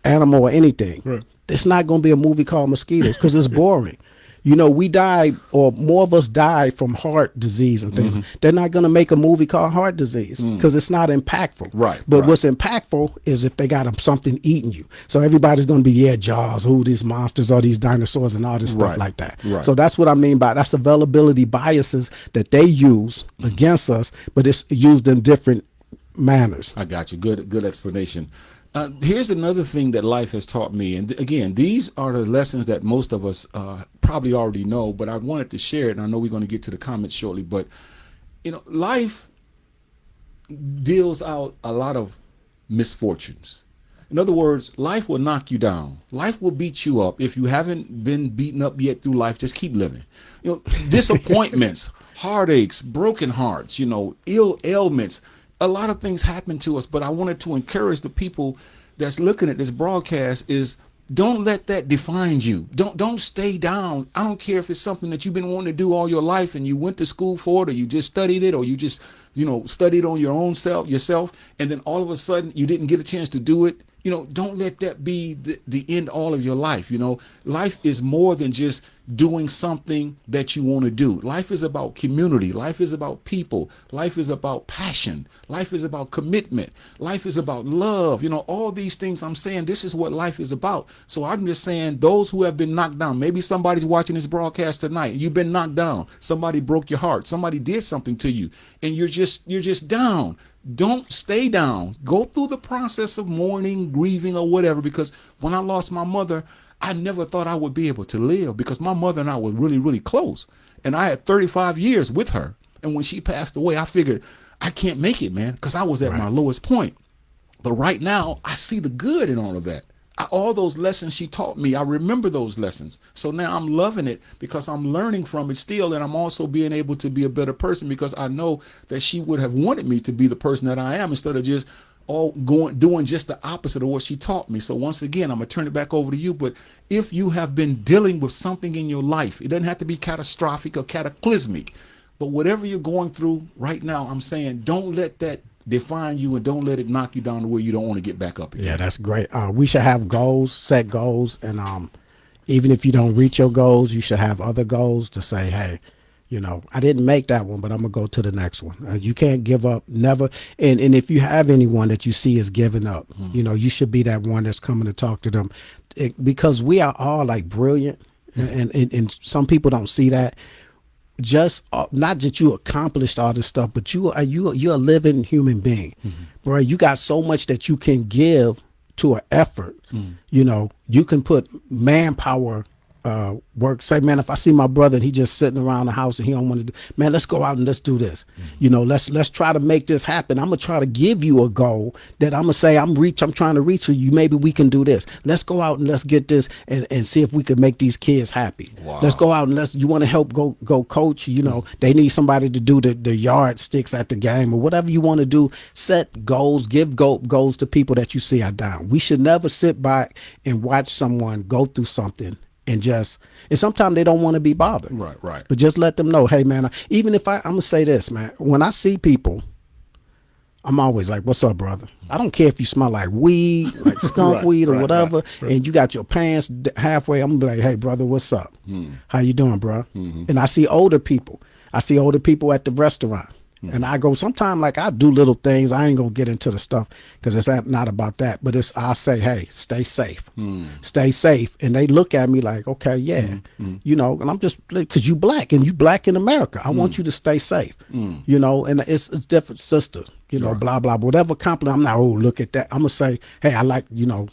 animal or anything. Right. It's not going to be a movie called Mosquitoes because it's boring. We die, or more of us die from heart disease and things. They're not going to make a movie called Heart Disease because it's not impactful. Right. But what's impactful is if they got something eating you. So everybody's going to be, Jaws, these monsters, all these dinosaurs and all this stuff like that. Right. So that's what I mean by that's availability biases that they use against us, but it's used in different manners. I got you. Good explanation. Here's another thing that life has taught me. And again, these are the lessons that most of us probably already know, but I wanted to share it. And I know we're going to get to the comments shortly, but life deals out a lot of misfortunes. In other words, life will knock you down. Life will beat you up. If you haven't been beaten up yet through life, just keep living. Disappointments, heartaches, broken hearts, ill ailments. A lot of things happen to us, but I wanted to encourage the people that's looking at this broadcast is don't let that define you. Don't stay down. I don't care if it's something that you've been wanting to do all your life and you went to school for it, or you just studied it, or you just, studied on your own yourself, and then all of a sudden you didn't get a chance to do it. Don't let that be the end all of your life. Life is more than just doing something that you want to do. Life is about community. Life is about people. Life is about passion. Life is about commitment. Life is about love. You know, all these things I'm saying, this is what life is about. So I'm just saying, those who have been knocked down, maybe somebody's watching this broadcast tonight. You've been knocked down. Somebody broke your heart. Somebody did something to you, and you're just down. Don't stay down. Go through the process of mourning, grieving, or whatever, because when I lost my mother, I never thought I would be able to live, because my mother and I were really, really close. And I had 35 years with her. And when she passed away, I figured I can't make it, man, because I was at my lowest point. But right now, I see the good in all of that. All those lessons she taught me, I remember those lessons. So now I'm loving it because I'm learning from it still. And I'm also being able to be a better person, because I know that she would have wanted me to be the person that I am, instead of just doing just the opposite of what she taught me. So once again, I'm going to turn it back over to you. But if you have been dealing with something in your life, it doesn't have to be catastrophic or cataclysmic, but whatever you're going through right now, I'm saying, don't let that define you, and don't let it knock you down to where you don't want to get back up again. Yeah, that's great. We should have goals, set goals, and even if you don't reach your goals, you should have other goals to say, hey, you know, I didn't make that one, but I'm gonna go to the next one. You can't give up, never. And if you have anyone that you see is giving up, you know, you should be that one that's coming to talk to them, because we are all like brilliant, and some people don't see that. Just not that you accomplished all this stuff, but you're a living human being, bro. You got so much that you can give to an effort. You know, you can put manpower work. Say, man, if I see my brother and he just sitting around the house and he don't want to do, man, let's go out and let's do this. You know, let's try to make this happen. I'm gonna try to give you a goal that I'm gonna say I'm trying to reach for you. Maybe we can do this. Let's go out and let's get this and see if we can make these kids happy. Wow. Let's go out and you want to help go coach. You know, they need somebody to do the yardsticks at the game or whatever you want to do. Set goals, give goals to people that you see are down. We should never sit back and watch someone go through something and sometimes they don't want to be bothered. Right. But just let them know, hey, man, even if I'm going to say this, man, when I see people, I'm always like, what's up, brother? I don't care if you smell like weed, like skunk weed or whatever, and you got your pants halfway. I'm going to be like, hey, brother, what's up? How you doing, bro? And I see older people. I see older people at the restaurant. And I go, sometimes like I do little things. I ain't going to get into the stuff because it's not about that. But I'll say, hey, stay safe. Stay safe. And they look at me like, okay, yeah. You know, and I'm just, because you black and you black in America. I want you to stay safe. You know, and it's different, sister. You know, blah, blah, whatever compliment. I'm not, oh, look at that. I'm going to say, hey, I like, you know,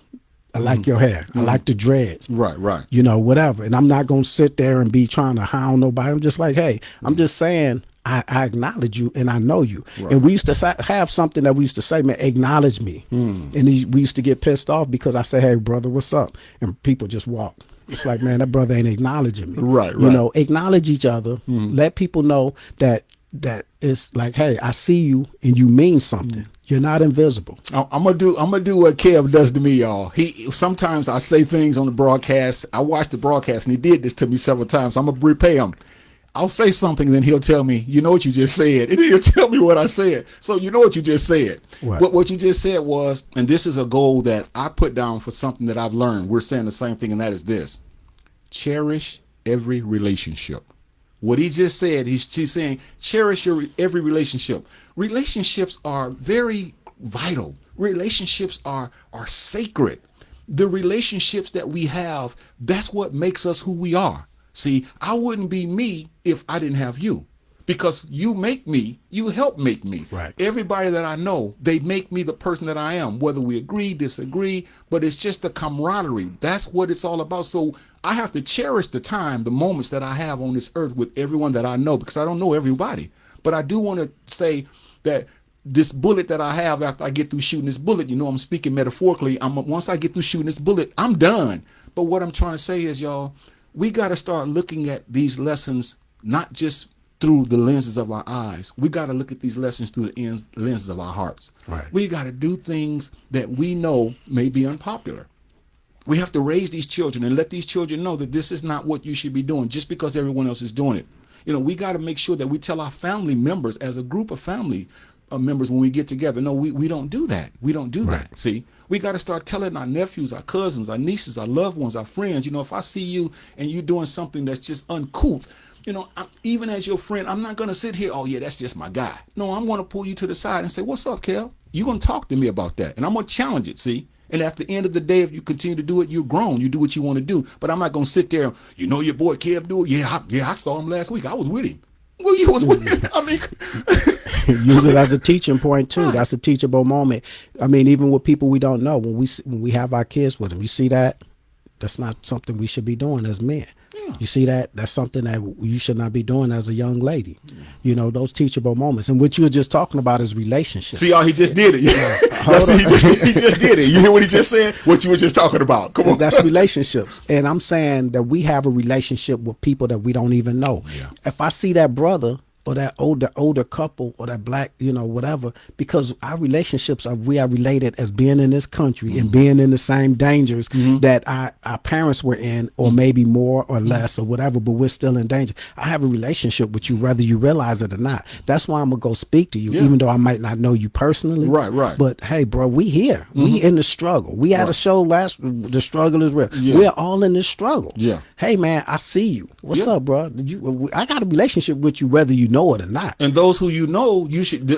I like your hair. I like the dreads. Right. You know, whatever. And I'm not going to sit there and be trying to hound nobody. I'm just like, hey, I'm just saying, I acknowledge you and I know you. And we used to have something that we used to say, man, acknowledge me. And we used to get pissed off because I say, hey, brother, what's up? And people just walk. It's like, man, that brother ain't acknowledging me. Right. You know, acknowledge each other. Let people know that it's like, hey, I see you and you mean something. You're not invisible. I'm gonna do what Kev does to me, y'all. Sometimes I say things on the broadcast. I watch the broadcast and he did this to me several times. I'm gonna repay him. I'll say something, and then he'll tell me, you know what you just said. And then he'll tell me what I said. So you know what you just said. What you just said was, and this is a goal that I put down for something that I've learned. We're saying the same thing, and that is this. Cherish every relationship. What he just said, she's saying, cherish every relationship. Relationships are very vital. Relationships are sacred. The relationships that we have, that's what makes us who we are. See, I wouldn't be me if I didn't have you, because you make me, you help make me. Right. Everybody that I know, they make me the person that I am, whether we agree, disagree, but it's just the camaraderie. That's what it's all about. So I have to cherish the time, the moments that I have on this earth with everyone that I know, because I don't know everybody. But I do want to say that this bullet that I have after I get through shooting this bullet, you know, I'm speaking metaphorically. Once I get through shooting this bullet, I'm done. But what I'm trying to say is, y'all, we got to start looking at these lessons not just through the lenses of our eyes. We got to look at these lessons through the lenses of our hearts. Right. We got to do things that we know may be unpopular. We have to raise these children and let these children know that this is not what you should be doing just because everyone else is doing it. You know, we got to make sure that we tell our family members as a group of family, members when we get together. No, we don't do that. We don't do Right. that. See, we got to start telling our nephews, our cousins, our nieces, our loved ones, our friends, if I see you and you're doing something that's just uncouth, even as your friend, I'm not going to sit here, oh, yeah, that's just my guy. No, I'm going to pull you to the side and say, what's up, Kel? You're going to talk to me about that. And I'm going to challenge it, see? And at the end of the day, if you continue to do it, you're grown. You do what you want to do. But I'm not going to sit there, your boy Kev do it? Yeah, I saw him last week. I was with him. Well, you was with him. I mean... Use it as a teaching point too. That's a teachable moment. I mean, even with people we don't know, when we have our kids with them, you see that? That's not something we should be doing as men. Yeah. You see that? That's something that you should not be doing as a young lady. Yeah. Those teachable moments. And what you were just talking about is relationships. See how he just did it. Yeah. He just did it. You hear what he just said? What you were just talking about. Come on. That's relationships. And I'm saying that we have a relationship with people that we don't even know. Yeah. If I see that brother or that older couple or that black, whatever, because our relationships we are related as being in this country and being in the same dangers that our parents were in, or maybe more or less or whatever, but we're still in danger. I have a relationship with you, whether you realize it or not. That's why I'm going to go speak to you, even though I might not know you personally. Right. But hey, bro, we here. We in the struggle. We had a show the struggle is real. Yeah. We're all in this struggle. Yeah. Hey, man, I see you. What's up, bro? I got a relationship with you, whether you know it or not. And those who you know,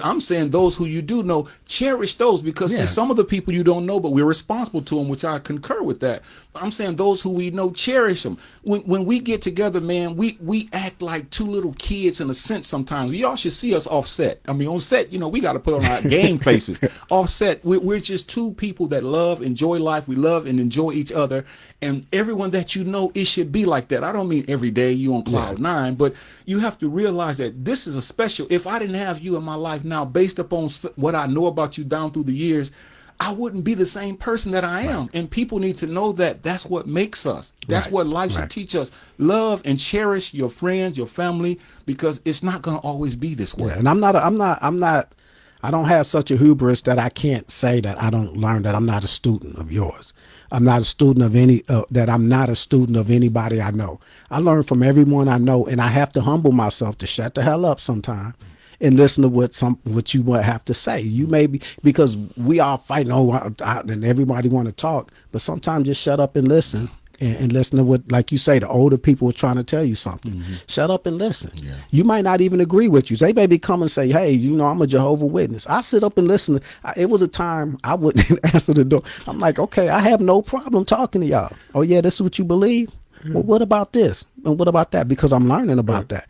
I'm saying those who you do know, cherish those, because see, some of the people you don't know, but we're responsible to them, which I concur with that. But I'm saying those who we know, cherish them. When we get together, man, we act like two little kids in a sense sometimes. Y'all should see us offset. I mean, on set, we got to put on our game faces. Offset, we're just two people that love, enjoy life. We love and enjoy each other. And everyone that it should be like that. I don't mean every day you on cloud nine, but you have to realize that this is a special. If I didn't have you in my life now, based upon what I know about you down through the years, I wouldn't be the same person that I am. And people need to know that that's what makes us. That's what life should teach us. Love and cherish your friends, your family, because it's not going to always be this way. Yeah, and I don't have such a hubris that I can't say that I don't learn, that I'm not a student of yours. I'm not a student of I'm not a student of anybody I know. I learn from everyone I know, and I have to humble myself to shut the hell up sometime and listen to what you might have to say. You may be, because we all fighting, and everybody want to talk, but sometimes just shut up and listen. And listen to what, like you say, the older people are trying to tell you something. Shut up and listen. Yeah. You might not even agree with you. They may be come and say, hey, I'm a Jehovah's Witness. I sit up and listen. It was a time I wouldn't answer the door. I'm like, okay, I have no problem talking to y'all. Oh, yeah, this is what you believe? Well, what about this? And what about that? Because I'm learning about that.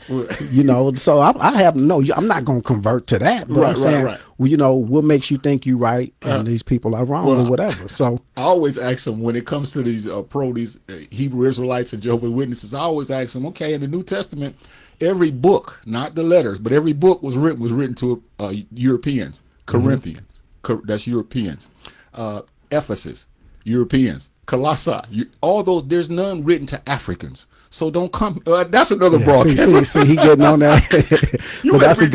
So I have I'm not going to convert to that. But I'm saying, what makes you think you right and these people are wrong or whatever. So I always ask them, when it comes to these Hebrew Israelites and Jehovah's Witnesses, I always ask them, okay, in the New Testament, every book, not the letters, but every book was written to Europeans, Corinthians, that's Europeans, Ephesus, Europeans, Colossae, all those. There's none written to Africans. So don't come. That's another broadcast. See, he getting on that. But that's a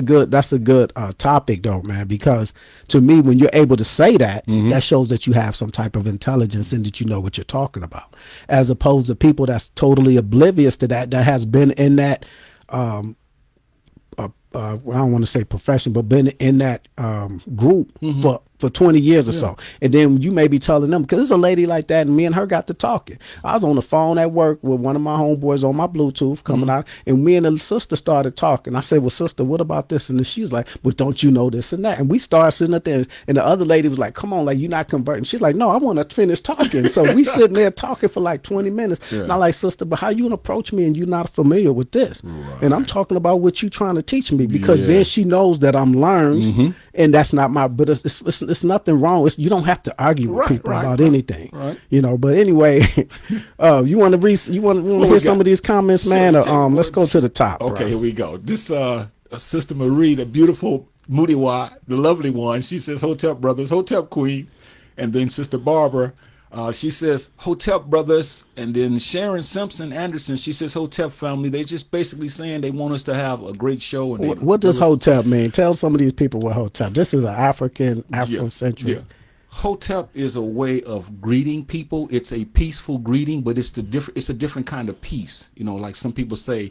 good. That's a good topic, though, man. Because to me, when you're able to say that, that shows that you have some type of intelligence and that you know what you're talking about, as opposed to people that's totally oblivious to that has been in that. I don't want to say profession, but been in that group for 20 years or so. And then you may be telling them, because there's a lady like that, and me and her got to talking. I was on the phone at work with one of my homeboys on my Bluetooth coming out, and me and the sister started talking. I said, well, sister, what about this? And then she was like, but don't you know this and that? And we started sitting up there, and the other lady was like, come on, like, you're not converting. She's like, no, I want to finish talking. So we sitting there talking for like 20 minutes. Yeah. And I'm like, sister, but how you gonna approach me and you're not familiar with this? Right. And I'm talking about what you trying to teach me, because then she knows that I'm learned, and that's not my, but it's nothing wrong. You don't have to argue with people about anything, but anyway, you want to hear some of these comments, man, or let's go to the top. Okay, here we go. This Sister Marie, the beautiful Mudiwa, the lovely one, she says, Hotep brothers, Hotep queen. And then Sister Barbara, she says, Hotep brothers. And then Sharon Simpson Anderson, she says, Hotep family. They just basically saying they want us to have a great show. And what does Hotep mean? Tell some of these people what Hotep. This is an Afrocentric. Yeah. Hotep is a way of greeting people. It's a peaceful greeting, but it's a different kind of peace. Like some people say,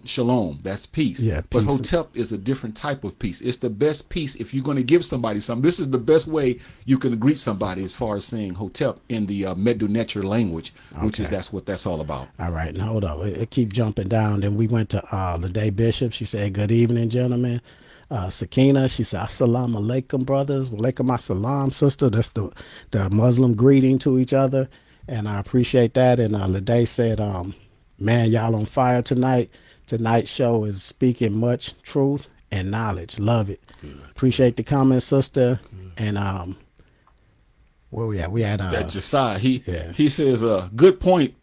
shalom, that's peace. Yeah, But peace. hotep is a different type of peace. It's the best peace if you're going to give somebody something. This is the best way you can greet somebody as far as saying hotep in the Medu Neter language, which is that's what that's all about. All right, now hold up. It keep jumping down. Then we went to Lede Bishop. She said, "Good evening, gentlemen." Sakina, she said, "Assalamu alaikum, brothers. Walaikum assalam, sister." That's the Muslim greeting to each other, and I appreciate that. And Lede said, "Man, y'all on fire tonight. Tonight's show is speaking much truth and knowledge. Love it. Good. Appreciate the comment, sister." Good. And where we at? We at that Josiah. He says, "Good point.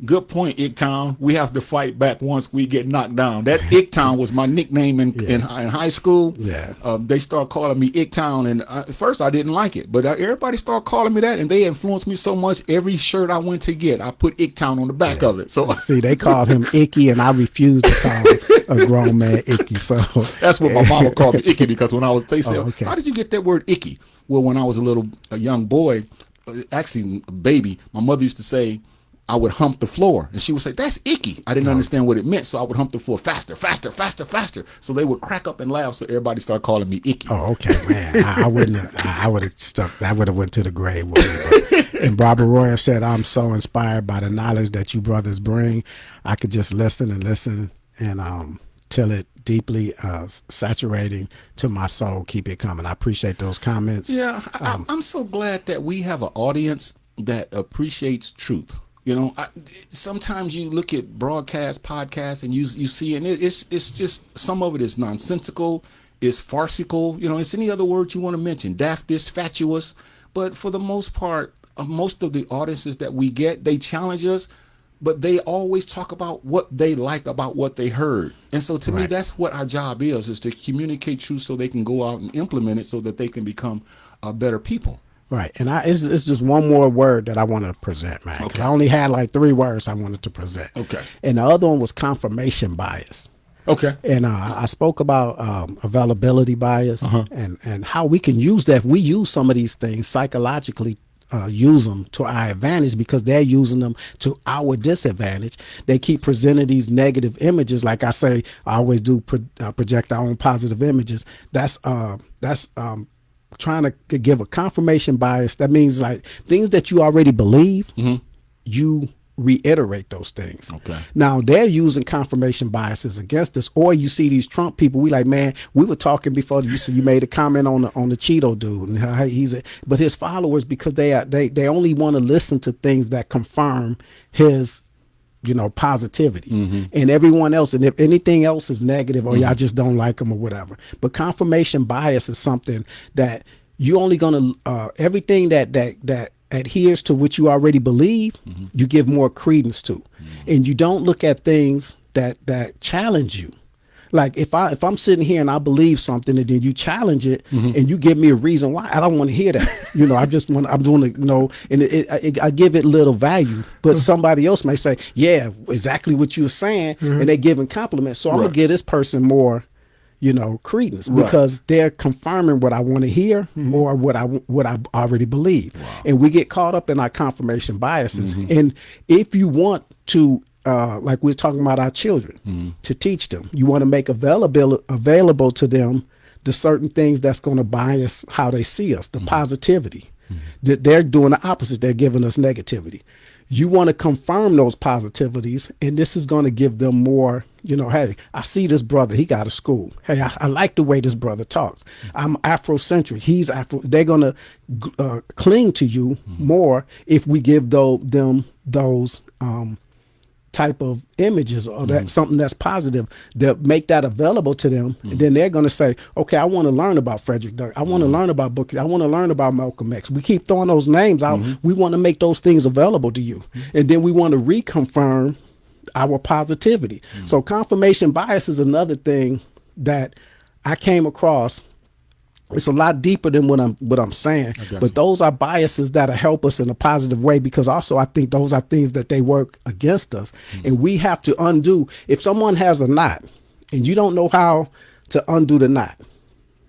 Good point, Icktown. We have to fight back once we get knocked down." That Icktown was my nickname in high school. Yeah. They start calling me Icktown, and at first I didn't like it, but everybody started calling me that, and they influenced me so much. Every shirt I went to get, I put Icktown on the back of it. So see, they called him Icky, and I refused to call a grown man Icky. So that's what my mama called me, Icky, because when they said, "How did you get that word Icky?" Well, when I was a young boy, actually a baby, my mother used to say, I would hump the floor, and she would say, "That's icky." I didn't understand what it meant, so I would hump the floor faster, faster, faster, faster. So they would crack up and laugh, so everybody started calling me Icky. Oh, okay, man. I wouldn't. I would have stuck. I would have went to the grave with me. And Barbara Royer said, "I'm so inspired by the knowledge that you brothers bring. I could just listen and listen and till it deeply saturating to my soul. Keep it coming." I appreciate those comments. Yeah, I'm so glad that we have an audience that appreciates truth. You know, sometimes you look at broadcast podcasts and you see, and it's just, some of it is nonsensical, it's farcical, you know, it's any other word you want to mention, daftest, fatuous. But for the most part, most of the audiences that we get, they challenge us, but they always talk about what they like about what they heard. And so to me, that's what our job is to communicate truth so they can go out and implement it so that they can become better people. Right, and it's just one more word that I want to present, man. Okay. I only had like 3 words I wanted to present. Okay. And the other one was confirmation bias. Okay. And I spoke about availability bias and how we can use that. We use some of these things psychologically, use them to our advantage because they're using them to our disadvantage. They keep presenting these negative images. Like I say, I always do project our own positive images. That's trying to give a confirmation bias. That means like things that you already believe, you reiterate those things. Okay. Now they're using confirmation biases against us. Or you see these Trump people, we like, man, we were talking before you made a comment on the Cheeto dude and how but his followers, because they only want to listen to things that confirm his positivity, and everyone else, and if anything else is negative or y'all just don't like them or whatever. But confirmation bias is something that you only gonna everything that adheres to what you already believe, you give more credence to, and you don't look at things that challenge you. Like if I'm sitting here and I believe something and then you challenge it and you give me a reason why, I don't want to hear that. I'm doing and I give it little value, but somebody else may say, yeah, exactly what you were saying, and they're giving compliments. So I'm gonna give this person more, credence because they're confirming what I want to hear or what I already believe. Wow. And we get caught up in our confirmation biases. And if you want to like we were talking about our children, to teach them, you want to make available to them the certain things that's going to bias how they see us, the positivity. They're doing the opposite. They're giving us negativity. You want to confirm those positivities, and this is going to give them more, hey, I see this brother, he got a school. Hey, I like the way this brother talks. I'm Afrocentric, he's Afro. They're going to cling to you more if we give them those type of images or that something that's positive, that make that available to them. And then they're going to say, okay, I want to learn about Frederick Douglass. I want to learn about Booker. I want to learn about Malcolm X. We keep throwing those names out. We want to make those things available to you. And then we want to reconfirm our positivity. So confirmation bias is another thing that I came across. It's a lot deeper than what I'm saying, but those are biases that help us in a positive way, because also I think those are things that they work against us, and we have to undo. If someone has a knot and you don't know how to undo the knot,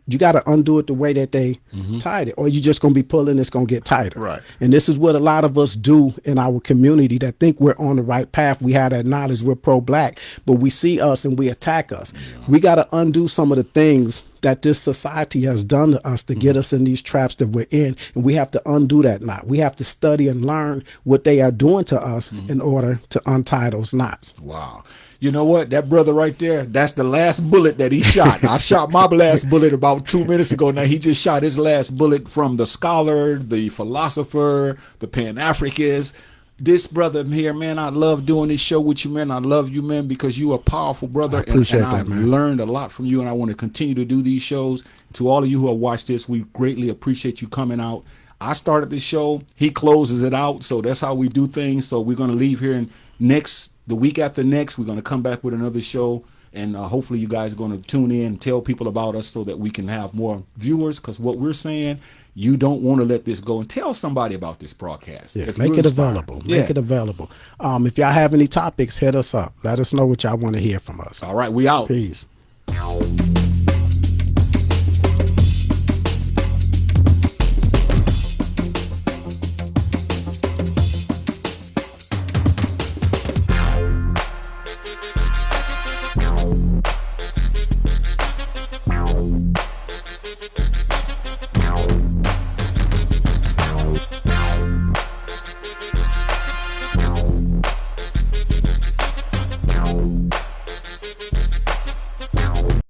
you got to undo it the way that they tied it, or you're just going to be pulling, it's going to get tighter. Right. And this is what a lot of us do in our community that think we're on the right path. We have that knowledge, we're pro-black, but we see us and we attack us. Yeah. We got to undo some of the things that this society has done to us to get us in these traps that we're in. And we have to undo that knot. We have to study and learn what they are doing to us in order to untie those knots. Wow. You know what? That brother right there, that's the last bullet that he shot. I shot my last bullet about 2 minutes ago. Now he just shot his last bullet from the scholar, the philosopher, the Pan-Africanist. This brother here, man, I love doing this show with you, man. I love you, man, because you are a powerful brother. I appreciate and I've learned a lot from you, and I want to continue to do these shows. To all of you who have watched this, we greatly appreciate you coming out. I started this show. He closes it out, so that's how we do things. So we're going to leave here, and the week after next, we're going to come back with another show. And hopefully you guys are going to tune in and tell people about us so that we can have more viewers, because what we're saying, you don't want to let this go. And tell somebody about this broadcast. Yeah, make it available. Make it available. If y'all have any topics, hit us up. Let us know what y'all want to hear from us. All right, we out. Peace.